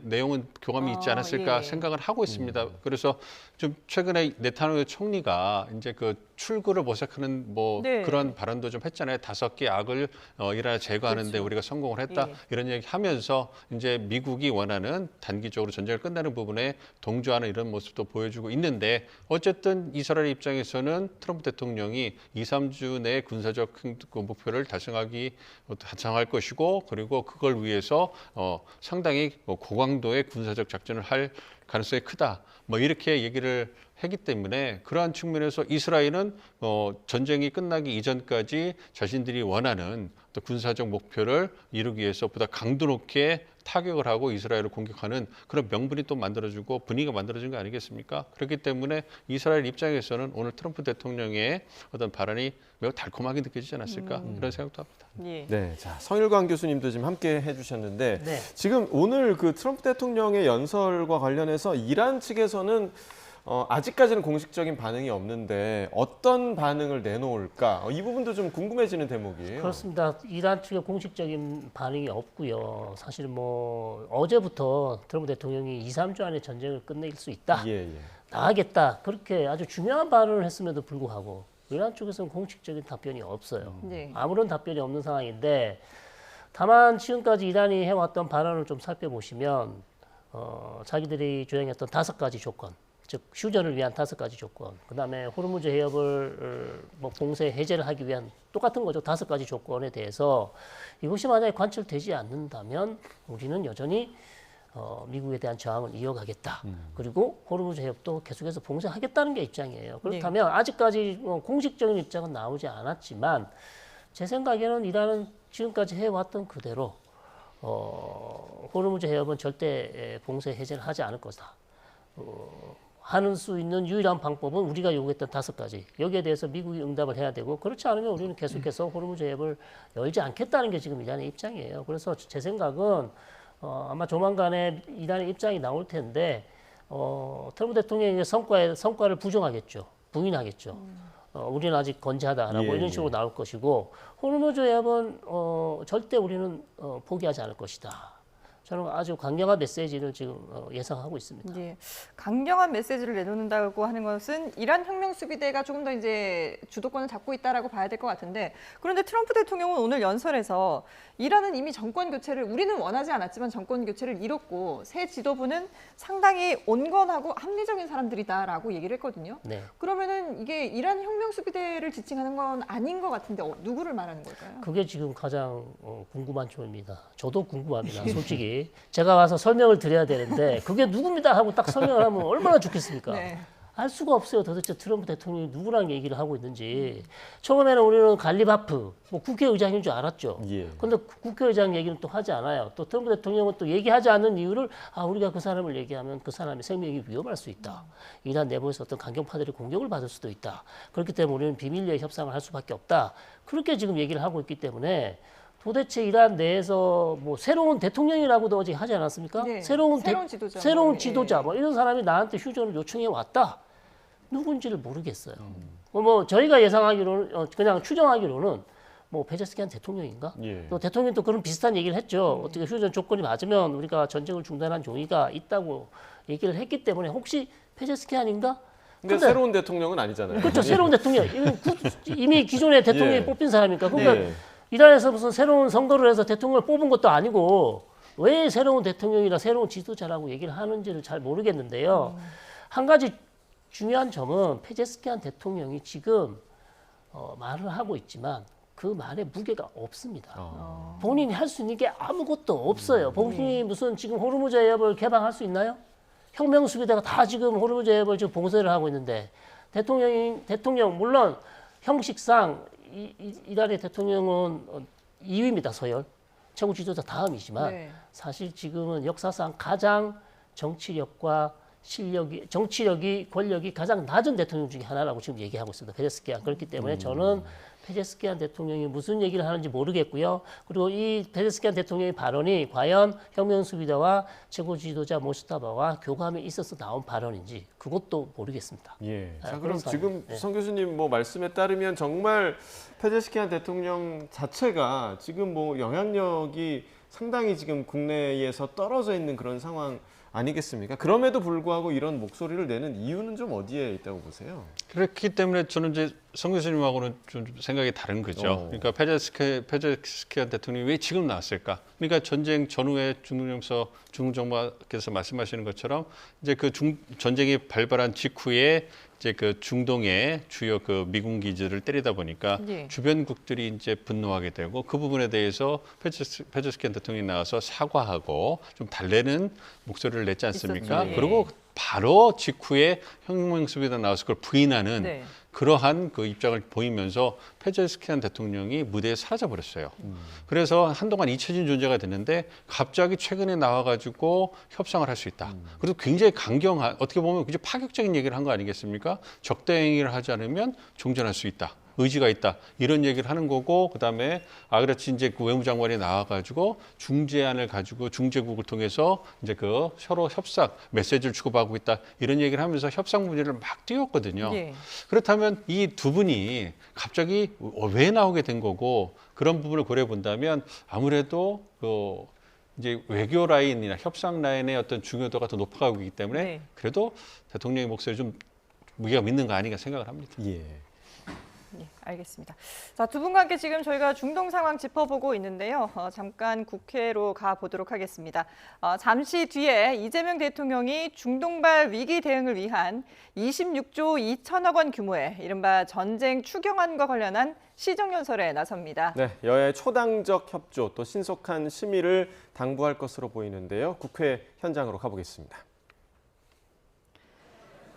S3: 내용은 교감이 있지 않았을까
S1: 예.
S3: 생각을 하고 있습니다. 그래서 좀 최근에 네타냐후 총리가 이제 그 출구를 모색하는
S1: 네.
S3: 그런 발언도 좀 했잖아요. 5개 악을 이란에 제거하는데
S1: 그렇죠.
S3: 우리가 성공을 했다.
S1: 예.
S3: 이런 얘기 하면서 이제 미국이 원하는 단기적으로 전쟁을 끝내는 부분에 동조하는 이런 모습도 보여주고 있는데 어쨌든 이스라엘 입장에서는 트럼프 대통령이 2, 3주 내에 군사적 목표를 달성할 것이고 그리고 그걸 위해서 상당히 고강도의 군사적 작전을 할 가능성이 크다. 이렇게 얘기를 했기 때문에 그러한 측면에서 이스라엘은 전쟁이 끝나기 이전까지 자신들이 원하는 또 군사적 목표를 이루기 위해서 보다 강도 높게 타격을 하고 이스라엘을 공격하는 그런 명분이 또 만들어지고 분위기가 만들어진 거 아니겠습니까? 그렇기 때문에 이스라엘 입장에서는 오늘 트럼프 대통령의 어떤 발언이 매우 달콤하게 느껴지지 않았을까 이런 생각도 합니다.
S1: 예.
S2: 네, 자 성일관 교수님도 지금 함께 해주셨는데
S5: 네.
S2: 지금 오늘 그 트럼프 대통령의 연설과 관련해서 이란 측에서는 아직까지는 공식적인 반응이 없는데 어떤 반응을 내놓을까? 이 부분도 좀 궁금해지는 대목이에요.
S5: 그렇습니다. 이란 측의 공식적인 반응이 없고요. 사실 어제부터 트럼프 대통령이 2, 3주 안에 전쟁을 끝낼 수 있다.
S2: 예.
S5: 나가겠다. 그렇게 아주 중요한 발언을 했음에도 불구하고 이란 쪽에서는 공식적인 답변이 없어요.
S1: 네.
S5: 아무런 답변이 없는 상황인데 다만 지금까지 이란이 해왔던 발언을 좀 살펴보시면 자기들이 주장했던 5가지 조건, 즉 휴전을 위한 5가지 조건, 그다음에 호르무즈 해협을 봉쇄 해제를 하기 위한 똑같은 거죠. 5가지 조건에 대해서 이것이 만약에 관철되지 않는다면 우리는 여전히 미국에 대한 저항을 이어가겠다. 그리고 호르무즈 해협도 계속해서 봉쇄하겠다는 게 입장이에요. 그렇다면 아직까지 공식적인 입장은 나오지 않았지만 제 생각에는 이란은 지금까지 해왔던 그대로 호르무즈 해협은 절대 봉쇄 해제를 하지 않을 것이다. 하는 수 있는 유일한 방법은 우리가 요구했던 5가지. 여기에 대해서 미국이 응답을 해야 되고 그렇지 않으면 우리는 계속해서 호르무즈 해협을 열지 않겠다는 게 지금 이란의 입장이에요. 그래서 제 생각은 아마 조만간에 이란의 입장이 나올 텐데 트럼프 대통령의 성과를 부정하겠죠. 부인하겠죠. 우리는 아직 건재하다라고 이런 식으로 나올 것이고 호르무즈 해협은 절대 우리는 포기하지 않을 것이다. 저는 아주 강경한 메시지를 지금 예상하고 있습니다.
S1: 예, 강경한 메시지를 내놓는다고 하는 것은 이란 혁명 수비대가 조금 더 이제 주도권을 잡고 있다라고 봐야 될 것 같은데 그런데 트럼프 대통령은 오늘 연설에서 이란은 이미 정권 교체를 우리는 원하지 않았지만 정권 교체를 이뤘고 새 지도부는 상당히 온건하고 합리적인 사람들이다라고 얘기를 했거든요.
S5: 네.
S1: 그러면은 이게 이란 혁명 수비대를 지칭하는 건 아닌 것 같은데 누구를 말하는 걸까요?
S5: 그게 지금 가장 궁금한 점입니다. 저도 궁금합니다. 솔직히. 제가 와서 설명을 드려야 되는데 그게 누굽니다 하고 딱 설명을 하면 얼마나 좋겠습니까?
S1: 네.
S5: 알 수가 없어요. 도대체 트럼프 대통령이 누구랑 얘기를 하고 있는지. 처음에는 우리는 갈리바프, 국회의장인 줄 알았죠. 그런데 국회의장 얘기는 또 하지 않아요. 또 트럼프 대통령은 또 얘기하지 않는 이유를 우리가 그 사람을 얘기하면 그 사람의 생명이 위험할 수 있다. 이란 내부에서 어떤 강경파들의 공격을 받을 수도 있다. 그렇기 때문에 우리는 비밀리에 협상을 할 수밖에 없다. 그렇게 지금 얘기를 하고 있기 때문에 도대체 이란 내에서 새로운 대통령이라고도 어제 하지 않았습니까?
S1: 네.
S5: 새로운
S1: 지도자,
S5: 새로운 지도자 이런 사람이 나한테 휴전을 요청해 왔다. 누군지를 모르겠어요. 저희가 예상하기로는 그냥 추정하기로는 페제스키안 대통령인가? 또 대통령도 그런 비슷한 얘기를 했죠. 어떻게 휴전 조건이 맞으면 우리가 전쟁을 중단한 종이가 있다고 얘기를 했기 때문에 혹시 페제스키안인가?
S2: 근데 새로운 대통령은 아니잖아요.
S5: 그렇죠. 새로운 대통령. 이미 기존의 대통령이 뽑힌 사람이니까. 그러니까
S2: 네.
S5: 이란에서 무슨 새로운 선거를 해서 대통령을 뽑은 것도 아니고 왜 새로운 대통령이나 새로운 지도자라고 얘기를 하는지를 잘 모르겠는데요. 한 가지 중요한 점은 페제스키안 대통령이 지금 말을 하고 있지만 그 말에 무게가 없습니다. 본인이 할 수 있는 게 아무것도 없어요. 본인이 무슨 지금 호르무즈 해협을 개방할 수 있나요? 혁명수비대가 다 지금 호르무즈해협을 지금 봉쇄를 하고 있는데 대통령 물론 형식상 이달의 대통령은 2위입니다. 서열 최고 지도자 다음이지만
S1: 네.
S5: 사실 지금은 역사상 가장 정치력이 권력이 가장 낮은 대통령 중에 하나라고 지금 얘기하고 있습니다. 페제스키안. 그렇기 때문에 저는 페제스키안 대통령이 무슨 얘기를 하는지 모르겠고요. 그리고 이 페제스키안 대통령의 발언이 과연 혁명수비대와 최고 지도자 모스타바와 교감이 있어서 나온 발언인지 그것도 모르겠습니다.
S2: 예. 자,
S5: 그런
S2: 그럼 지금
S5: 상황이에요. 네.
S2: 성 교수님 뭐 말씀에 따르면 정말 페제스키안 대통령 자체가 지금 뭐 영향력이 상당히 지금 국내에서 떨어져 있는 그런 상황 아니겠습니까? 그럼에도 불구하고 이런 목소리를 내는 이유는 좀 어디에 있다고 보세요?
S3: 그렇기 때문에 저는 이제 성 교수님하고는 좀 생각이 다른 거죠. 그러니까 페제스키안 대통령이 왜 지금 나왔을까? 그러니까 전쟁 전후에 중동정부께서 말씀하시는 것처럼 이제 그 전쟁이 발발한 직후에 이제 그 중동의 주요 그 미군 기지를 때리다 보니까
S1: 예.
S3: 주변국들이 이제 분노하게 되고 그 부분에 대해서 페제스키안 대통령이 나와서 사과하고 좀 달래는 목소리를 냈지 않습니까?
S1: 있었죠. 예.
S3: 그리고 바로 직후에 혁명수비대 나와서 그걸 부인하는
S1: 네.
S3: 그러한 그 입장을 보이면서 페제스키안 대통령이 무대에 사라져 버렸어요. 그래서 한동안 잊혀진 존재가 됐는데 갑자기 최근에 나와가지고 협상을 할 수 있다. 그래서 굉장히 강경한 어떻게 보면 굉장히 파격적인 얘기를 한 거 아니겠습니까? 적대 행위를 하지 않으면 종전할 수 있다. 의지가 있다. 이런 얘기를 하는 거고 그다음에 아그라치 이제 그 외무장관이 나와가지고 중재안을 가지고 중재국을 통해서 이제 그 서로 협상 메시지를 주고받고 있다. 이런 얘기를 하면서 협상 문제를 막 띄웠거든요.
S1: 예.
S3: 그렇다면 이 두 분이 갑자기 왜 나오게 된 거고 그런 부분을 고려해 본다면 아무래도 그 이제 외교 라인이나 협상 라인의 어떤 중요도가 더 높아가고 있기 때문에
S1: 네.
S3: 그래도 대통령의 목소리 좀 무게가 있는 거 아닌가 생각을 합니다.
S2: 예.
S1: 예, 알겠습니다. 자, 두 분과 함께 지금 저희가 중동 상황 짚어보고 있는데요. 잠깐 국회로 가보도록 하겠습니다. 잠시 뒤에 이재명 대통령이 중동발 위기 대응을 위한 26조 2천억 원 규모의 이른바 전쟁 추경안과 관련한 시정연설에 나섭니다.
S2: 네, 여야의 초당적 협조 또 신속한 심의를 당부할 것으로 보이는데요. 국회 현장으로 가보겠습니다.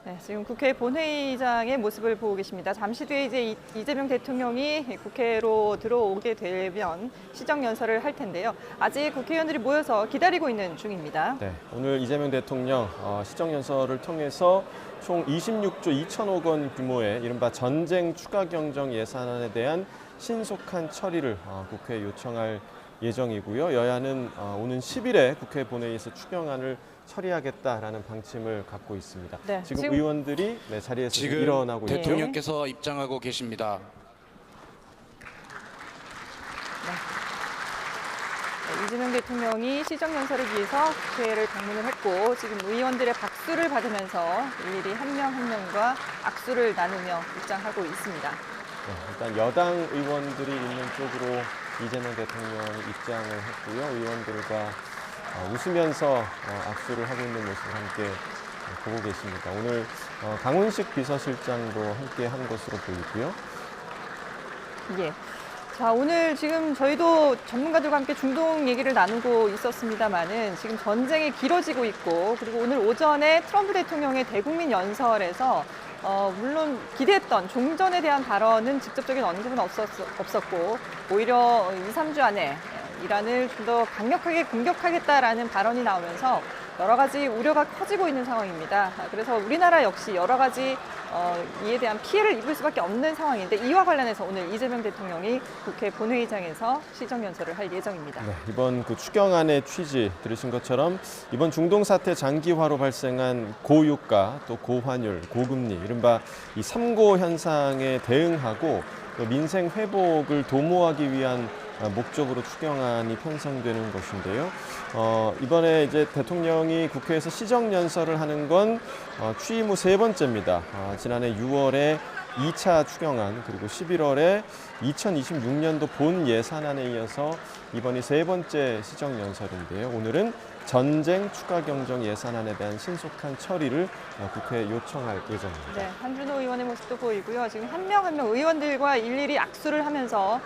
S1: 네, 지금 국회 본회의장의 모습을 보고 계십니다. 잠시 뒤에 이제 이재명 대통령이 국회로 들어오게 되면 시정연설을 할 텐데요. 아직 국회의원들이 모여서 기다리고 있는 중입니다.
S2: 네, 오늘 이재명 대통령 시정연설을 통해서 총 26조 2천억 원 규모의 이른바 전쟁 추가 경정 예산안에 대한 신속한 처리를 국회에 요청할 예정이고요. 여야는 오는 10일에 국회 본회의에서 추경안을 처리하겠다라는 방침을 갖고 있습니다.
S1: 네,
S2: 지금 의원들이 자리에서
S6: 지금
S2: 일어나고 있고
S6: 대통령께서 입장하고 계십니다.
S1: 이재명 대통령이 시정연설을 위해서 국회를 방문을 했고 지금 의원들의 박수를 받으면서 일일이 한 명 한 명과 악수를 나누며 입장하고 있습니다.
S2: 네, 일단 여당 의원들이 있는 쪽으로 이재명 대통령이 입장을 했고요. 의원들과 웃으면서 악수를 하고 있는 모습을 함께 보고 계십니다. 오늘 강훈식 비서실장도 함께 한 것으로 보이고요.
S1: 예. 자, 오늘 지금 저희도 전문가들과 함께 중동 얘기를 나누고 있었습니다만은 지금 전쟁이 길어지고 있고 그리고 오늘 오전에 트럼프 대통령의 대국민 연설에서 물론 기대했던 종전에 대한 발언은 직접적인 언급은 없었고 오히려 2, 3주 안에 이란을 좀 더 강력하게 공격하겠다라는 발언이 나오면서 여러 가지 우려가 커지고 있는 상황입니다. 그래서 우리나라 역시 여러 가지 이에 대한 피해를 입을 수밖에 없는 상황인데 이와 관련해서 오늘 이재명 대통령이 국회 본회의장에서 시정연설을 할 예정입니다.
S2: 네, 이번 그 추경안의 취지 들으신 것처럼 이번 중동 사태 장기화로 발생한 고유가 또 고환율, 고금리 이른바 이 3고 현상에 대응하고 또 민생 회복을 도모하기 위한 목적으로 추경안이 편성되는 것인데요. 이번에 이제 대통령이 국회에서 시정연설을 하는 건 취임 후 세 번째입니다. 지난해 6월에 2차 추경안 그리고 11월에 2026년도 본 예산안에 이어서 이번이 세 번째 시정연설인데요. 오늘은 전쟁 추가 경정 예산안에 대한 신속한 처리를 국회에 요청할 예정입니다.
S1: 네, 한준호 의원의 모습도 보이고요. 지금 한 명 한 명 의원들과 일일이 악수를 하면서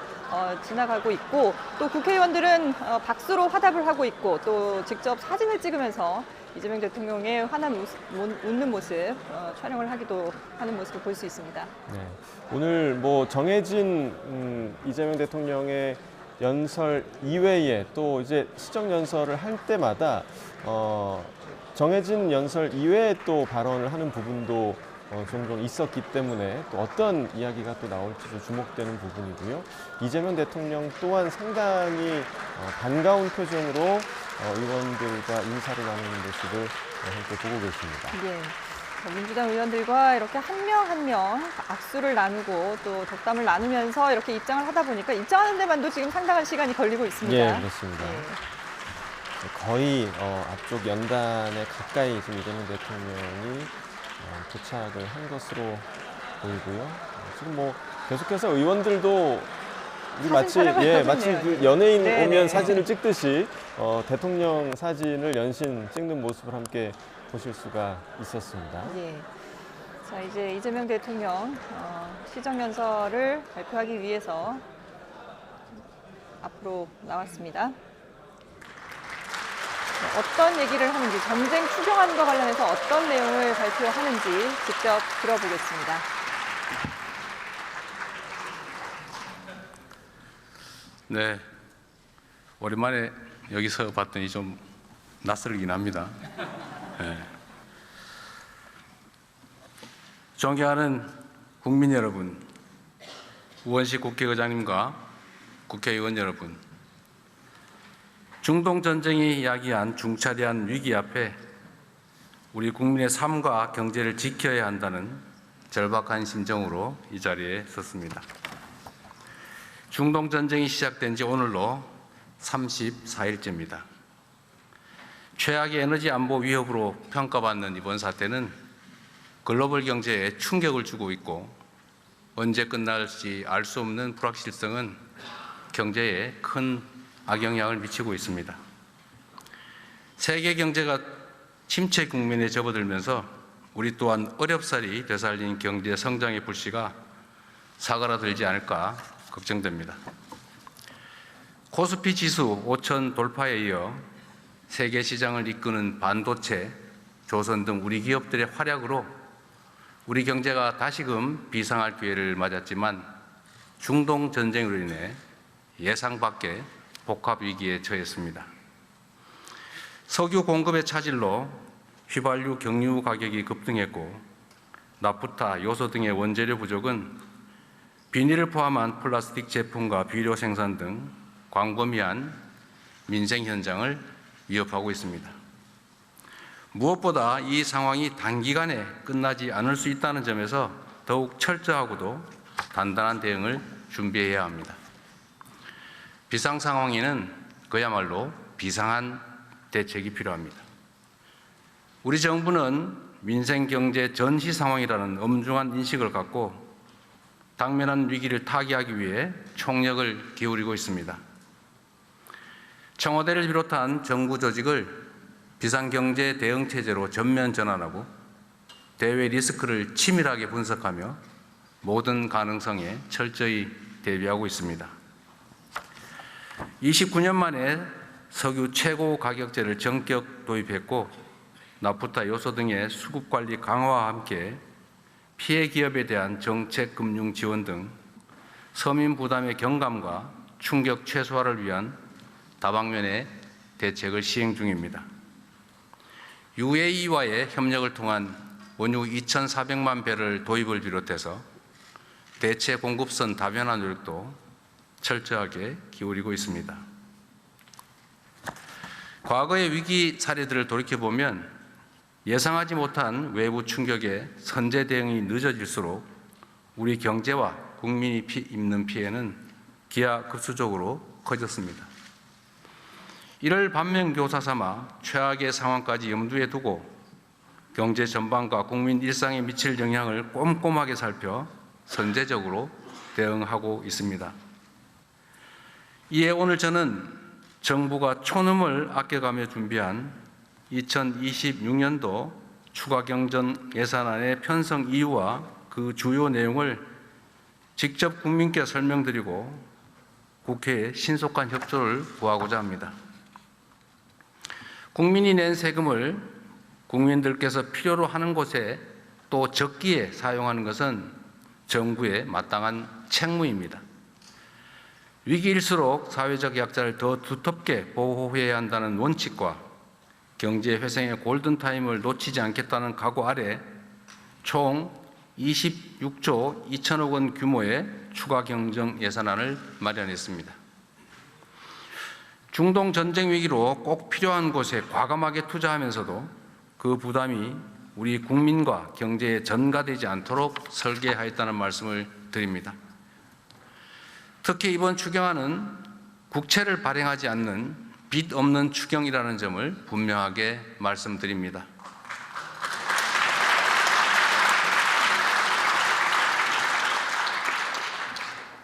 S1: 지나가고 있고 또 국회의원들은 박수로 화답을 하고 있고 또 직접 사진을 찍으면서 이재명 대통령의 환한 웃는 모습 촬영을 하기도 하는 모습을 볼 수 있습니다.
S2: 네. 오늘 뭐 정해진 이재명 대통령의 연설 이외에 또 이제 시정 연설을 할 때마다 정해진 연설 이외에 또 발언을 하는 부분도 종종 있었기 때문에 또 어떤 이야기가 또 나올지도 주목되는 부분이고요. 이재명 대통령 또한 상당히 반가운 표정으로 의원들과 인사를 나누는 모습을 함께 보고 계십니다.
S1: 예. 민주당 의원들과 이렇게 한 명 한 명 악수를 나누고 또 덕담을 나누면서 이렇게 입장을 하다 보니까 입장하는 데만도 지금 상당한 시간이 걸리고 있습니다.
S2: 예, 그렇습니다.
S1: 예.
S2: 거의 앞쪽 연단에 가까이 지금 이재명 대통령이 도착을 한 것으로 보이고요. 지금 뭐 계속해서 의원들도 마치
S1: 촬영을
S2: 그 연예인
S1: 네,
S2: 오면
S1: 네.
S2: 사진을 찍듯이 대통령 사진을 연신 찍는 모습을 함께 보실 수가 있었습니다.
S1: 예. 자, 이제 이재명 대통령 시정연설을 발표하기 위해서 앞으로 나왔습니다. 어떤 얘기를 하는지, 전쟁 추경안과 관련해서 어떤 내용을 발표하는지 직접 들어보겠습니다.
S6: 네, 오랜만에 여기서 봤더니 좀 낯설긴 합니다. 네. 존경하는 국민 여러분, 우원식 국회의장님과 국회의원 여러분, 중동 전쟁이 야기한 중차대한 위기 앞에 우리 국민의 삶과 경제를 지켜야 한다는 절박한 심정으로 이 자리에 섰습니다. 중동 전쟁이 시작된 지 오늘로 34일째입니다. 최악의 에너지 안보 위협으로 평가받는 이번 사태는 글로벌 경제에 충격을 주고 있고 언제 끝날지 알 수 없는 불확실성은 경제에 큰 악영향을 미치고 있습니다. 세계 경제가 침체 국면에 접어들면서 우리 또한 어렵사리 되살린 경제 성장의 불씨가 사그라들지 않을까 걱정됩니다. 코스피 지수 5천 돌파에 이어 세계 시장을 이끄는 반도체, 조선 등 우리 기업들의 활약으로 우리 경제가 다시금 비상할 기회를 맞았지만 중동 전쟁으로 인해 예상 밖의 복합 위기에 처했습니다. 석유 공급의 차질로 휘발유, 경유 가격이 급등했고 나프타, 요소 등의 원재료 부족은 비닐을 포함한 플라스틱 제품과 비료 생산 등 광범위한 민생 현장을 위협하고 있습니다. 무엇보다 이 상황이 단기간에 끝나지 않을 수 있다는 점에서 더욱 철저하고도 단단한 대응을 준비해야 합니다. 비상 상황에는 그야말로 비상한 대책이 필요합니다. 우리 정부는 민생 경제 전시 상황이라는 엄중한 인식을 갖고 당면한 위기를 타개하기 위해 총력을 기울이고 있습니다. 청와대를 비롯한 정부 조직을 비상경제 대응체제로 전면 전환하고 대외 리스크를 치밀하게 분석하며 모든 가능성에 철저히 대비하고 있습니다. 29년 만에 석유 최고 가격제를 전격 도입했고 나프타, 요소 등의 수급 관리 강화와 함께 피해 기업에 대한 정책 금융 지원 등 서민 부담의 경감과 충격 최소화를 위한 다방면의 대책을 시행 중입니다. UAE와의 협력을 통한 원유 2,400만 배럴 도입을 비롯해서 대체 공급선 다변화 노력도 철저하게 기울이고 있습니다. 과거의 위기 사례들을 돌이켜보면 예상하지 못한 외부 충격에 선제 대응이 늦어질수록 우리 경제와 국민이 입는 피해는 기하급수적으로 커졌습니다. 이를 반면교사 삼아 최악의 상황까지 염두에 두고 경제 전반과 국민 일상에 미칠 영향을 꼼꼼하게 살펴 선제적으로 대응하고 있습니다. 이에 오늘 저는 정부가 촌음을 아껴가며 준비한 2026년도 추가경정 예산안의 편성 이유와 그 주요 내용을 직접 국민께 설명드리고 국회에 신속한 협조를 구하고자 합니다. 국민이 낸 세금을 국민들께서 필요로 하는 곳에 또 적기에 사용하는 것은 정부의 마땅한 책무입니다. 위기일수록 사회적 약자를 더 두텁게 보호해야 한다는 원칙과 경제 회생의 골든타임을 놓치지 않겠다는 각오 아래 총 26조 2천억 원 규모의 추가 경정 예산안을 마련했습니다. 중동 전쟁 위기로 꼭 필요한 곳에 과감하게 투자하면서도 그 부담이 우리 국민과 경제에 전가되지 않도록 설계하였다는 말씀을 드립니다. 특히 이번 추경안은 국채를 발행하지 않는 빚 없는 추경이라는 점을 분명하게 말씀드립니다.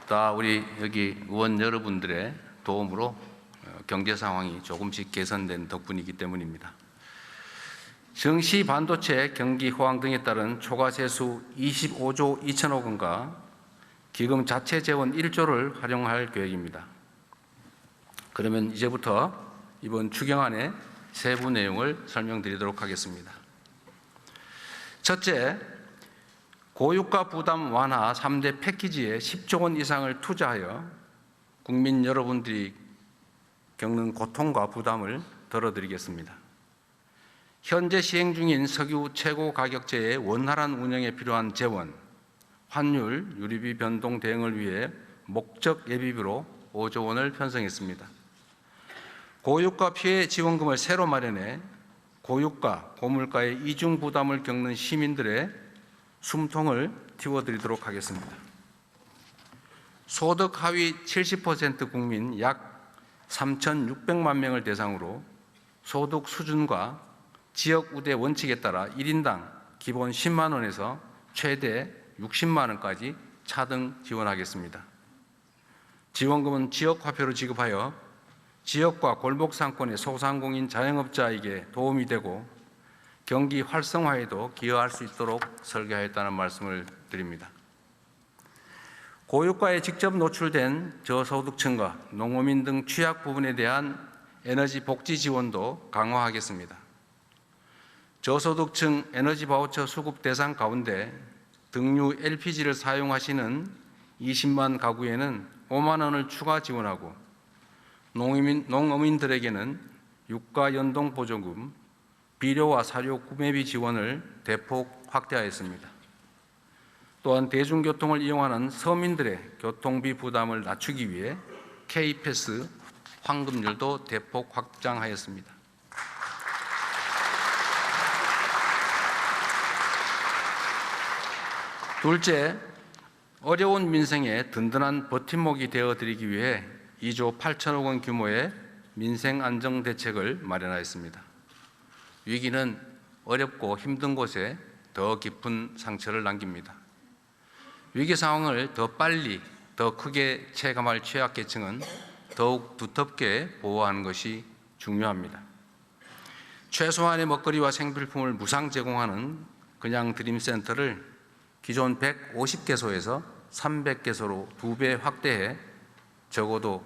S6: 다 우리 여기 의원 여러분들의 도움으로 경제 상황이 조금씩 개선된 덕분이기 때문입니다. 정시 반도체 경기 호황 등에 따른 초과 세수 25조 2천억 원과 기금 자체 재원 1조를 활용할 계획입니다. 그러면 이제부터 이번 추경안의 세부 내용을 설명드리도록 하겠습니다. 첫째, 고유가 부담 완화 3대 패키지에 10조 원 이상을 투자하여 국민 여러분들이 겪는 고통과 부담을 덜어드리겠습니다. 현재 시행 중인 석유 최고 가격제의 원활한 운영에 필요한 재원, 환율, 유류비 변동 대응을 위해 목적 예비비로 5조 원을 편성했습니다. 고유가 피해 지원금을 새로 마련해 고유가, 고물가의 이중 부담을 겪는 시민들의 숨통을 틔워드리도록 하겠습니다. 소득 하위 70% 국민 약 3,600만 명을 대상으로 소득 수준과 지역 우대 원칙에 따라 1인당 기본 10만 원에서 최대 60만 원까지 차등 지원하겠습니다. 지원금은 지역 화폐로 지급하여 지역과 골목 상권의 소상공인 자영업자에게 도움이 되고 경기 활성화에도 기여할 수 있도록 설계하였다는 말씀을 드립니다. 고유가에 직접 노출된 저소득층과 농어민 등 취약 부분에 대한 에너지 복지 지원도 강화하겠습니다. 저소득층 에너지 바우처 수급 대상 가운데 등유 LPG를 사용하시는 20만 가구에는 5만 원을 추가 지원하고 농어민들에게는 유가 연동 보조금, 비료와 사료 구매비 지원을 대폭 확대하였습니다. 또한 대중교통을 이용하는 서민들의 교통비 부담을 낮추기 위해 K패스 환급률도 대폭 확장하였습니다. 둘째, 어려운 민생에 든든한 버팀목이 되어드리기 위해 2조 8천억 원 규모의 민생안정대책을 마련하였습니다. 위기는 어렵고 힘든 곳에 더 깊은 상처를 남깁니다. 위기 상황을 더 빨리, 더 크게 체감할 취약계층은 더욱 두텁게 보호하는 것이 중요합니다. 최소한의 먹거리와 생필품을 무상 제공하는 그냥 드림센터를 기존 150개소에서 300개소로 2배 확대해 적어도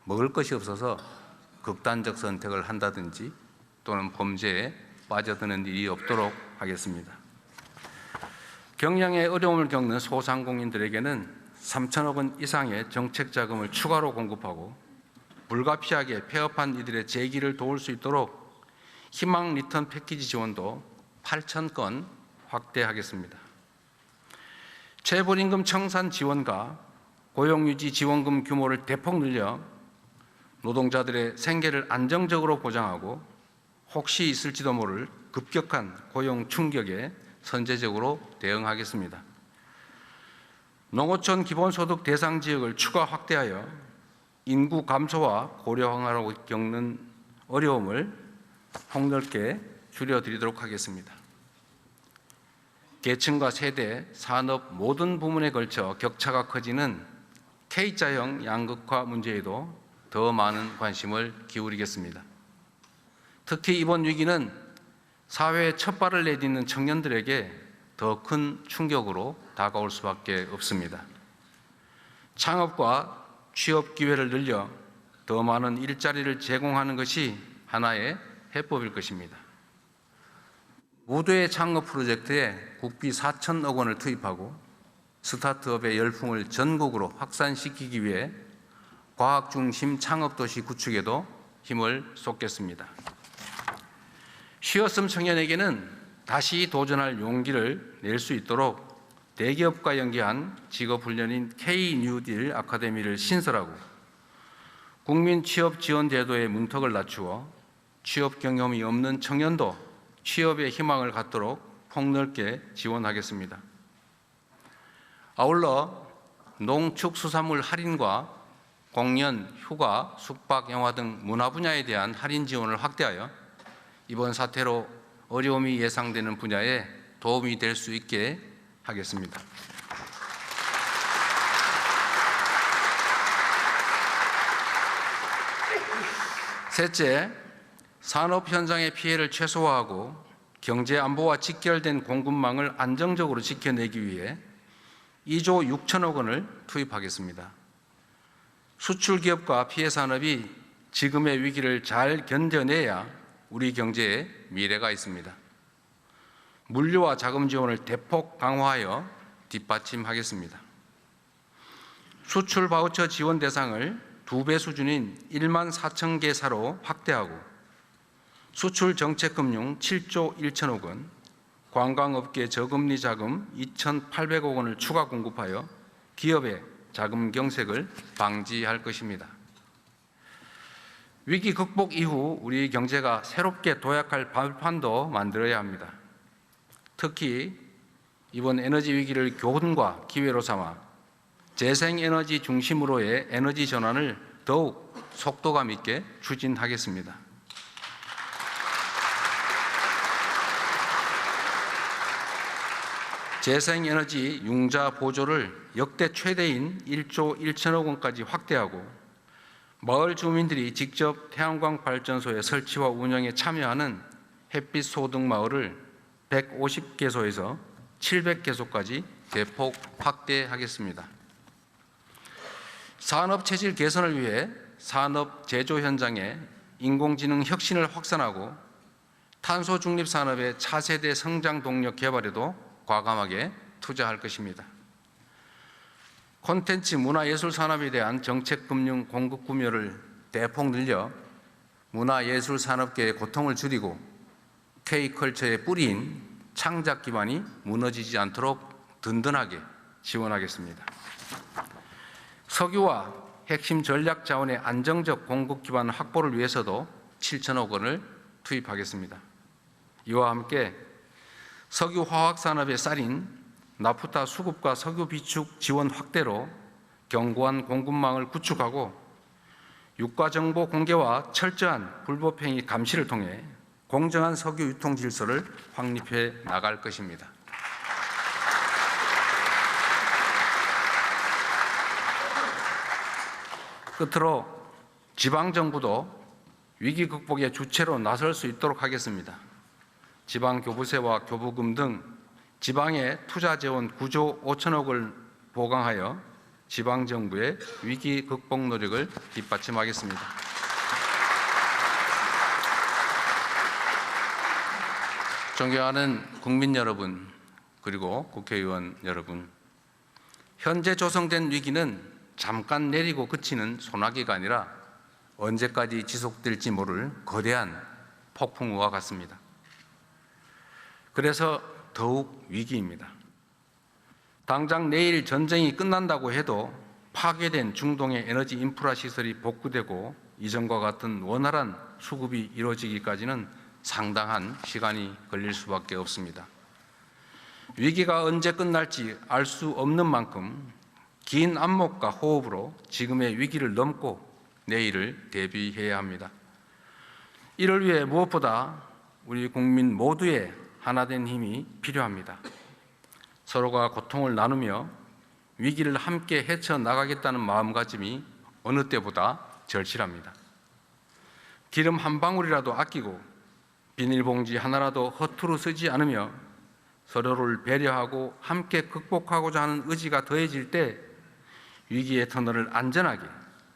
S6: 먹을 것이 없어서 극단적 선택을 한다든지 또는 범죄에 빠져드는 일이 없도록 하겠습니다. 경영에 어려움을 겪는 소상공인들에게는 3천억 원 이상의 정책 자금을 추가로 공급하고 불가피하게 폐업한 이들의 재기를 도울 수 있도록 희망 리턴 패키지 지원도 8천 건 확대하겠습니다. 재벌임금 청산 지원과 고용유지 지원금 규모를 대폭 늘려 노동자들의 생계를 안정적으로 보장하고 혹시 있을지도 모를 급격한 고용 충격에 선제적으로 대응하겠습니다. 농어촌 기본소득 대상 지역을 추가 확대하여 인구 감소와 고령화로 겪는 어려움을 폭넓게 줄여드리도록 하겠습니다. 계층과 세대, 산업 모든 부문에 걸쳐 격차가 커지는 K자형 양극화 문제에도 더 많은 관심을 기울이겠습니다. 특히 이번 위기는 사회에 첫 발을 내딛는 청년들에게 더 큰 충격으로 다가올 수밖에 없습니다. 창업과 취업 기회를 늘려 더 많은 일자리를 제공하는 것이 하나의 해법일 것입니다. 무도회 창업 프로젝트에 국비 4천억 원을 투입하고 스타트업의 열풍을 전국으로 확산시키기 위해 과학 중심 창업도시 구축에도 힘을 쏟겠습니다. 쉬었음 청년에게는 다시 도전할 용기를 낼 수 있도록 대기업과 연계한 직업훈련인 K-뉴딜 아카데미를 신설하고 국민 취업 지원 제도의 문턱을 낮추어 취업 경험이 없는 청년도 취업의 희망을 갖도록 폭넓게 지원하겠습니다. 아울러 농축수산물 할인과 공연, 휴가, 숙박, 영화 등 문화 분야에 대한 할인 지원을 확대하여 이번 사태로 어려움이 예상되는 분야에 도움이 될 수 있게 하겠습니다. 셋째, 산업 현장의 피해를 최소화하고 경제 안보와 직결된 공급망을 안정적으로 지켜내기 위해 2조 6천억 원을 투입하겠습니다. 수출 기업과 피해 산업이 지금의 위기를 잘 견뎌내야 우리 경제에 미래가 있습니다. 물류와 자금 지원을 대폭 강화하여 뒷받침하겠습니다. 수출 바우처 지원 대상을 2배 수준인 1만 4천 개사로 확대하고 수출 정책금융 7조 1천억 원, 관광업계 저금리 자금 2,800억 원을 추가 공급하여 기업의 자금 경색을 방지할 것입니다. 위기 극복 이후 우리 경제가 새롭게 도약할 발판도 만들어야 합니다. 특히 이번 에너지 위기를 교훈과 기회로 삼아 재생에너지 중심으로의 에너지 전환을 더욱 속도감 있게 추진하겠습니다. 재생에너지 융자 보조를 역대 최대인 1조 1천억 원까지 확대하고 마을 주민들이 직접 태양광 발전소의 설치와 운영에 참여하는 햇빛 소득 마을을 150개소에서 700개소까지 대폭 확대하겠습니다. 산업 체질 개선을 위해 산업 제조 현장에 인공지능 혁신을 확산하고 탄소 중립 산업의 차세대 성장 동력 개발에도 과감하게 투자할 것입니다. 콘텐츠 문화예술 산업에 대한 정책 금융 공급 구매를 대폭 늘려 문화예술 산업계의 고통을 줄이고 K컬처의 뿌리인 창작 기반이 무너지지 않도록 든든하게 지원하겠습니다. 석유와 핵심 전략 자원의 안정적 공급 기반 확보를 위해서도 7천억 원을 투입하겠습니다. 이와 함께 석유 화학 산업의 쌀인 나프타 수급과 석유 비축 지원 확대로 견고한 공급망을 구축하고 유가 정보 공개와 철저한 불법 행위 감시를 통해 공정한 석유 유통 질서를 확립해 나갈 것입니다. 끝으로 지방정부도 위기 극복의 주체로 나설 수 있도록 하겠습니다. 지방교부세와 교부금 등 지방의 투자 재원 9조 5천억을 보강하여 지방정부의 위기 극복 노력을 뒷받침하겠습니다. 존경하는 국민 여러분, 그리고 국회의원 여러분, 현재 조성된 위기는 잠깐 내리고 그치는 소나기가 아니라 언제까지 지속될지 모를 거대한 폭풍우와 같습니다. 그래서 더욱 위기입니다. 당장 내일 전쟁이 끝난다고 해도 파괴된 중동의 에너지 인프라 시설이 복구되고 이전과 같은 원활한 수급이 이루어지기까지는 상당한 시간이 걸릴 수밖에 없습니다. 위기가 언제 끝날지 알 수 없는 만큼 긴 안목과 호흡으로 지금의 위기를 넘고 내일을 대비해야 합니다. 이를 위해 무엇보다 우리 국민 모두의 하나된 힘이 필요합니다. 서로가 고통을 나누며 위기를 함께 헤쳐나가겠다는 마음가짐이 어느 때보다 절실합니다. 기름 한 방울이라도 아끼고 비닐봉지 하나라도 허투루 쓰지 않으며 서로를 배려하고 함께 극복하고자 하는 의지가 더해질 때 위기의 터널을 안전하게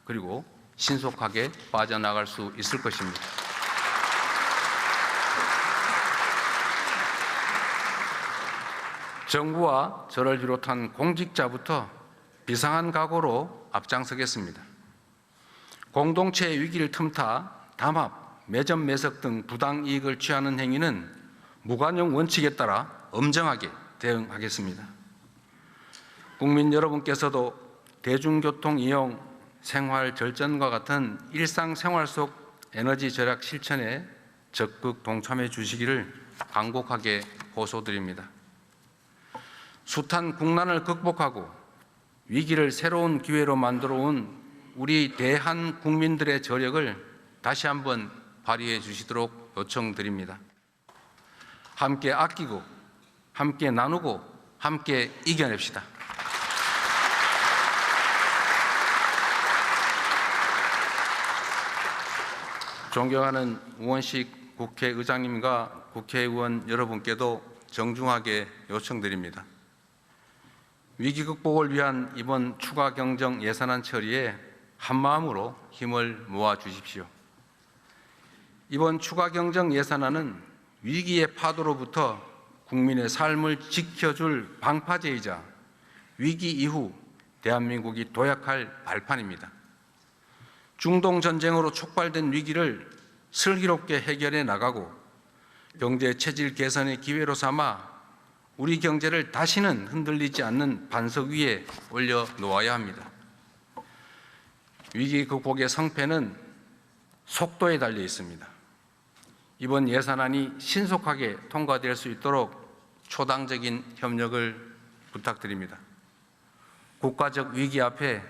S6: 그리고 신속하게 빠져나갈 수 있을 것입니다. 정부와 저를 비롯한 공직자부터 비상한 각오로 앞장서겠습니다. 공동체의 위기를 틈타 담합, 매점 매석 등 부당 이익을 취하는 행위는 무관용 원칙에 따라 엄정하게 대응하겠습니다. 국민 여러분께서도 대중교통 이용, 생활 절전과 같은 일상생활 속 에너지 절약 실천에 적극 동참해 주시기를 간곡하게 호소드립니다. 숱한 국난을 극복하고 위기를 새로운 기회로 만들어 온 우리 대한 국민들의 저력을 다시 한번 발휘해 주시도록 요청드립니다. 함께 아끼고, 함께 나누고, 함께 이겨냅시다. 존경하는 우원식 국회의장님과 국회의원 여러분께도 정중하게 요청드립니다. 위기 극복을 위한 이번 추가 경정 예산안 처리에 한마음으로 힘을 모아 주십시오. 이번 추가 경정 예산안은 위기의 파도로부터 국민의 삶을 지켜줄 방파제이자 위기 이후 대한민국이 도약할 발판입니다. 중동 전쟁으로 촉발된 위기를 슬기롭게 해결해 나가고 경제 체질 개선의 기회로 삼아 우리 경제를 다시는 흔들리지 않는 반석 위에 올려놓아야 합니다. 위기 극복의 성패는 속도에 달려 있습니다. 이번 예산안이 신속하게 통과될 수 있도록 초당적인 협력을 부탁드립니다. 국가적 위기 앞에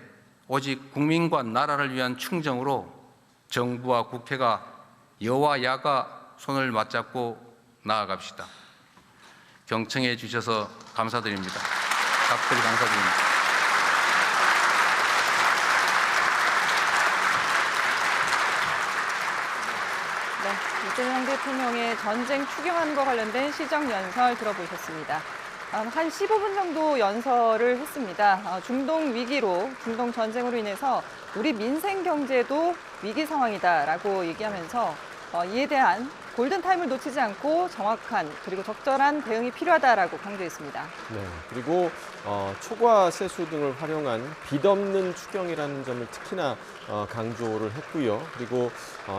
S6: 오직 국민과 나라를 위한 충정으로 정부와 국회가 여와 야가 손을 맞잡고 나아갑시다. 경청해 주셔서 감사드립니다. 각별히 감사드립니다.
S1: 네, 이재명 대통령의 전쟁 추경안과 관련된 시정연설 들어보셨습니다. 한 15분 정도 연설을 했습니다. 중동 위기로, 중동 전쟁으로 인해서 우리 민생 경제도 위기 상황이다라고 얘기하면서 이에 대한 골든타임을 놓치지 않고 정확한 그리고 적절한 대응이 필요하다라고 강조했습니다.
S2: 네, 그리고 초과 세수 등을 활용한 빚없는 추경이라는 점을 특히나 강조를 했고요. 그리고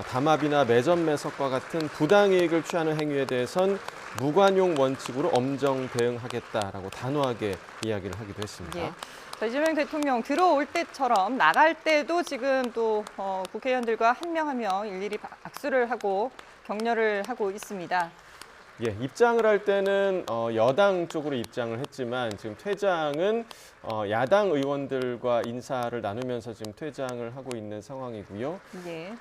S2: 담합이나 매점 매석과 같은 부당이익을 취하는 행위에 대해선 무관용 원칙으로 엄정 대응하겠다라고 단호하게 이야기를 하기도 했습니다.
S1: 예. 이재명 대통령 들어올 때처럼 나갈 때도 지금 또 국회의원들과 한 명 한 명 일일이 악수를 하고 격려를 하고 있습니다.
S2: 예, 입장을 할 때는 여당 쪽으로 입장을 했지만 지금 퇴장은 야당 의원들과 인사를 나누면서 지금 퇴장을 하고 있는 상황이고요.
S1: 예.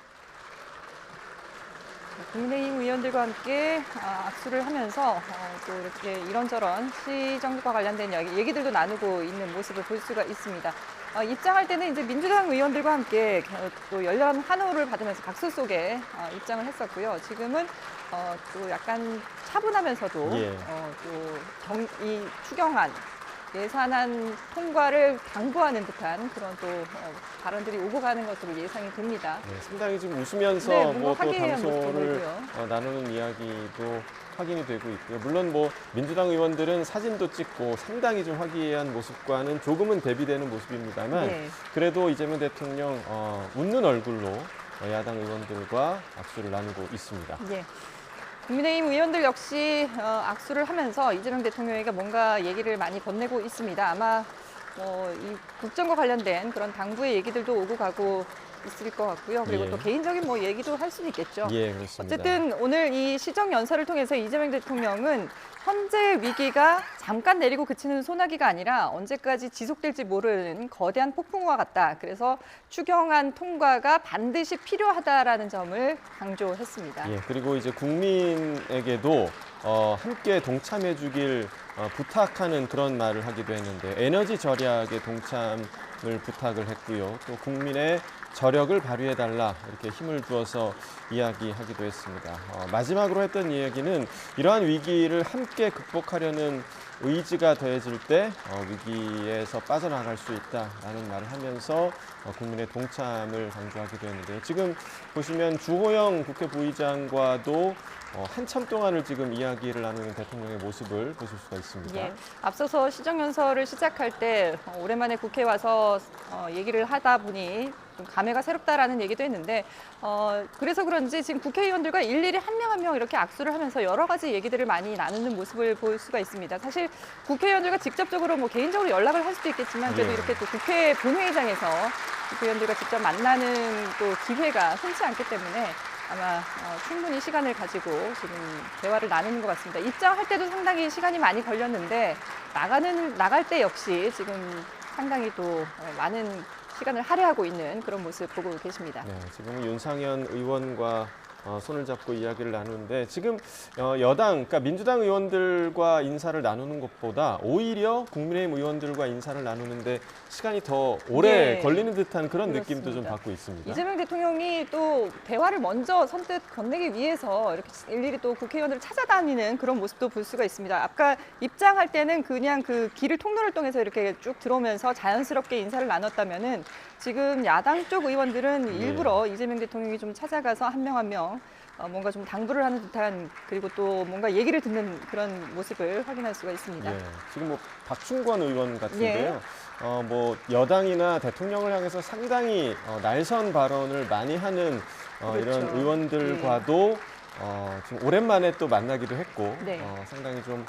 S1: 국민의힘 의원들과 함께 악수를 하면서 또 이렇게 이런저런 시정과 관련된 얘기들도 나누고 있는 모습을 볼 수가 있습니다. 입장할 때는 이제 민주당 의원들과 함께 또 열렬한 환호를 받으면서 박수 속에 입장을 했었고요. 지금은 또 약간 차분하면서도
S2: 예.
S1: 이 추경안 예산안 통과를 당부하는 듯한 그런 또 발언들이 오고 가는 것으로 예상이 됩니다.
S2: 네, 상당히 지금 웃으면서
S1: 네,
S2: 뭐 또
S1: 화기애애한 모습도
S2: 담소를
S1: 보이고요.
S2: 나누는 이야기도 확인이 되고 있고요. 물론 뭐 민주당 의원들은 사진도 찍고 상당히 좀 화기애애한 모습과는 조금은 대비되는 모습입니다만
S1: 네.
S2: 그래도 이재명 대통령 웃는 얼굴로 야당 의원들과 악수를 나누고 있습니다.
S1: 예. 국민의힘 의원들 역시 악수를 하면서 이재명 대통령에게 뭔가 얘기를 많이 건네고 있습니다. 아마 이 국정과 관련된 그런 당부의 얘기들도 오고 가고 있을 것 같고요. 그리고
S2: 예.
S1: 또 개인적인 뭐 얘기도 할 수는 있겠죠.
S2: 예, 그렇습니다.
S1: 어쨌든 오늘 이 시정 연설을 통해서 이재명 대통령은 현재 위기가 잠깐 내리고 그치는 소나기가 아니라 언제까지 지속될지 모르는 거대한 폭풍우와 같다. 그래서 추경안 통과가 반드시 필요하다라는 점을 강조했습니다.
S2: 예, 그리고 이제 국민에게도 함께 동참해 주길 부탁하는 그런 말을 하기도 했는데 에너지 절약에 동참을 부탁을 했고요. 또 국민의 저력을 발휘해달라 이렇게 힘을 주어서 이야기하기도 했습니다. 마지막으로 했던 이야기는 이러한 위기를 함께 극복하려는 의지가 더해질 때 위기에서 빠져나갈 수 있다라는 말을 하면서 국민의 동참을 강조하기도 했는데요. 지금 보시면 주호영 국회 부의장과도 한참 동안을 지금 이야기를 나누는 대통령의 모습을 보실 수가 있습니다. 보겠습니다.
S1: 예, 앞서서 시정연설을 시작할 때 오랜만에 국회에 와서 얘기를 하다 보니 좀 감회가 새롭다라는 얘기도 했는데 그래서 그런지 지금 국회의원들과 일일이 한 명 한 명 이렇게 악수를 하면서 여러 가지 얘기들을 많이 나누는 모습을 볼 수가 있습니다. 사실 국회의원들과 직접적으로 뭐 개인적으로 연락을 할 수도 있겠지만 그래도
S2: 예.
S1: 이렇게 또 국회 본회의장에서 국회의원들과 직접 만나는 또 기회가 흔치 않기 때문에 아마 충분히 시간을 가지고 지금 대화를 나누는 것 같습니다. 입장할 때도 상당히 시간이 많이 걸렸는데 나갈 때 역시 지금 상당히 또 많은 시간을 할애하고 있는 그런 모습 보고 계십니다.
S2: 네, 지금 윤상현 의원과 손을 잡고 이야기를 나누는데 지금 여당, 그러니까 민주당 의원들과 인사를 나누는 것보다 오히려 국민의힘 의원들과 인사를 나누는데 시간이 더 오래
S1: 네.
S2: 걸리는 듯한 그런 느낌도 좀
S1: 그렇습니다.
S2: 받고 있습니다.
S1: 이재명 대통령이 또 대화를 먼저 선뜻 건네기 위해서 이렇게 일일이 또 국회의원들을 찾아다니는 그런 모습도 볼 수가 있습니다. 아까 입장할 때는 그냥 그 길을 통로를 통해서 이렇게 쭉 들어오면서 자연스럽게 인사를 나눴다면은 지금 야당 쪽 의원들은 일부러 이재명 대통령이 좀 찾아가서 한 명 한 명 뭔가 좀 당부를 하는 듯한 그리고 또 뭔가 얘기를 듣는 그런 모습을 확인할 수가 있습니다.
S2: 예, 지금 뭐 박충권 의원 같은데요. 뭐 여당이나 대통령을 향해서 상당히 날선 발언을 많이 하는 이런
S1: 그렇죠.
S2: 의원들과도 지금 오랜만에 또 만나기도 했고
S1: 네.
S2: 상당히 좀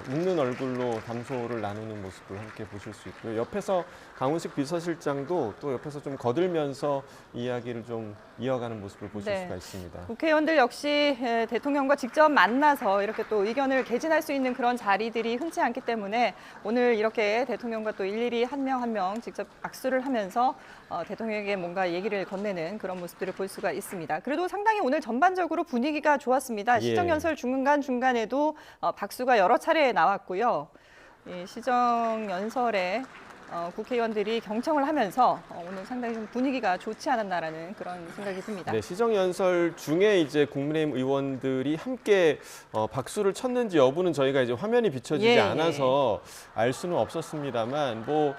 S2: 웃는 얼굴로 담소를 나누는 모습을 함께 보실 수 있고요. 옆에서 강훈식 비서실장도 또 옆에서 좀 거들면서 이야기를 좀 이어가는 모습을 보실
S1: 네.
S2: 수가 있습니다.
S1: 국회의원들 역시 대통령과 직접 만나서 이렇게 또 의견을 개진할 수 있는 그런 자리들이 흔치 않기 때문에 오늘 이렇게 대통령과 또 일일이 한 명 한 명 직접 악수를 하면서 대통령에게 뭔가 얘기를 건네는 그런 모습들을 볼 수가 있습니다. 그래도 상당히 오늘 전반적으로 분위기가 좋았습니다.
S2: 예.
S1: 시정연설 중간중간에도 박수가 여러 차례 나왔고요. 이 시정연설에 국회의원들이 경청을 하면서 오늘 상당히 좀 분위기가 좋지 않았나라는 그런 생각이 듭니다.
S2: 네, 시정연설 중에 이제 국민의힘 의원들이 함께 박수를 쳤는지 여부는 저희가 이제 화면이 비춰지지
S1: 예,
S2: 않아서 알 수는 없었습니다만 뭐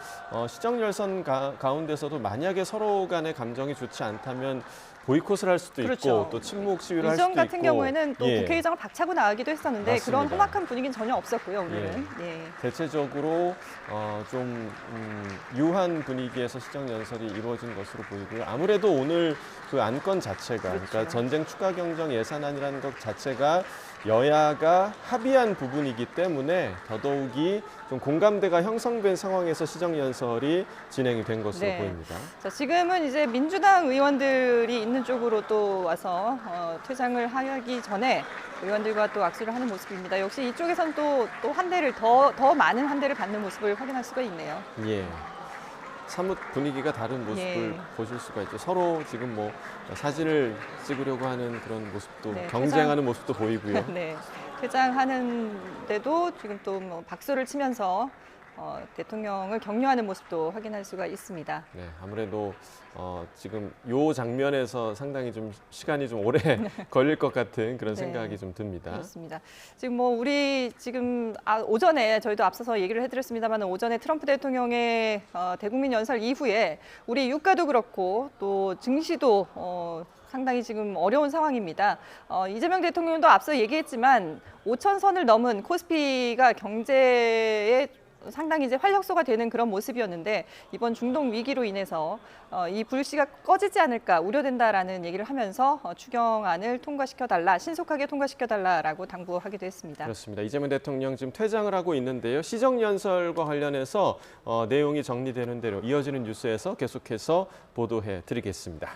S2: 시정연설 가운데서도 만약에 서로 간의 감정이 좋지 않다면 보이콧을 할 수도
S1: 그렇죠.
S2: 있고 또 침묵 시위를 할 수도
S1: 이전
S2: 있고
S1: 같은 경우에는 또
S2: 예.
S1: 국회의장을 박차고 나가기도 했었는데 그런
S2: 맞습니다.
S1: 험악한 분위기는 전혀 없었고요. 오늘은. 예.
S2: 대체적으로 좀 유한 분위기에서 시정연설이 이루어진 것으로 보이고요. 아무래도 오늘 그 안건 자체가
S1: 그렇죠.
S2: 그러니까 전쟁 추가 경정 예산안이라는 것 자체가 여야가 합의한 부분이기 때문에 더더욱이 좀 공감대가 형성된 상황에서 시정연설이 진행이 된 것으로
S1: 네.
S2: 보입니다.
S1: 자, 지금은 이제 민주당 의원들이 있는 쪽으로 또 와서 퇴장을 하기 전에 의원들과 또 악수를 하는 모습입니다. 역시 이쪽에선 또 한 대를 더 많은 한 대를 받는 모습을 확인할 수가 있네요.
S2: 예. 사뭇 분위기가 다른 모습을
S1: 예.
S2: 보실 수가 있죠. 서로 지금 뭐 사진을 찍으려고 하는 그런 모습도
S1: 네,
S2: 경쟁하는 모습도 보이고요.
S1: 네, 퇴장하는데도 지금 또 뭐 박수를 치면서 대통령을 격려하는 모습도 확인할 수가 있습니다.
S2: 네, 아무래도 지금 요 장면에서 상당히 좀 시간이 좀 오래 걸릴 것 같은 그런
S1: 네.
S2: 생각이 좀 듭니다.
S1: 그렇습니다. 지금 뭐 우리 지금 오전에 저희도 앞서서 얘기를 해드렸습니다만 오전에 트럼프 대통령의 대국민 연설 이후에 우리 유가도 그렇고 또 증시도 상당히 지금 어려운 상황입니다. 이재명 대통령도 앞서 얘기했지만 5,000선을 넘은 코스피가 경제에 상당히 이제 활력소가 되는 그런 모습이었는데 이번 중동 위기로 인해서 이 불씨가 꺼지지 않을까 우려된다라는 얘기를 하면서 추경안을 통과시켜달라, 신속하게 통과시켜달라라고 당부하기도 했습니다.
S2: 그렇습니다. 이재명 대통령 지금 퇴장을 하고 있는데요. 시정연설과 관련해서 내용이 정리되는 대로 이어지는 뉴스에서 계속해서 보도해 드리겠습니다.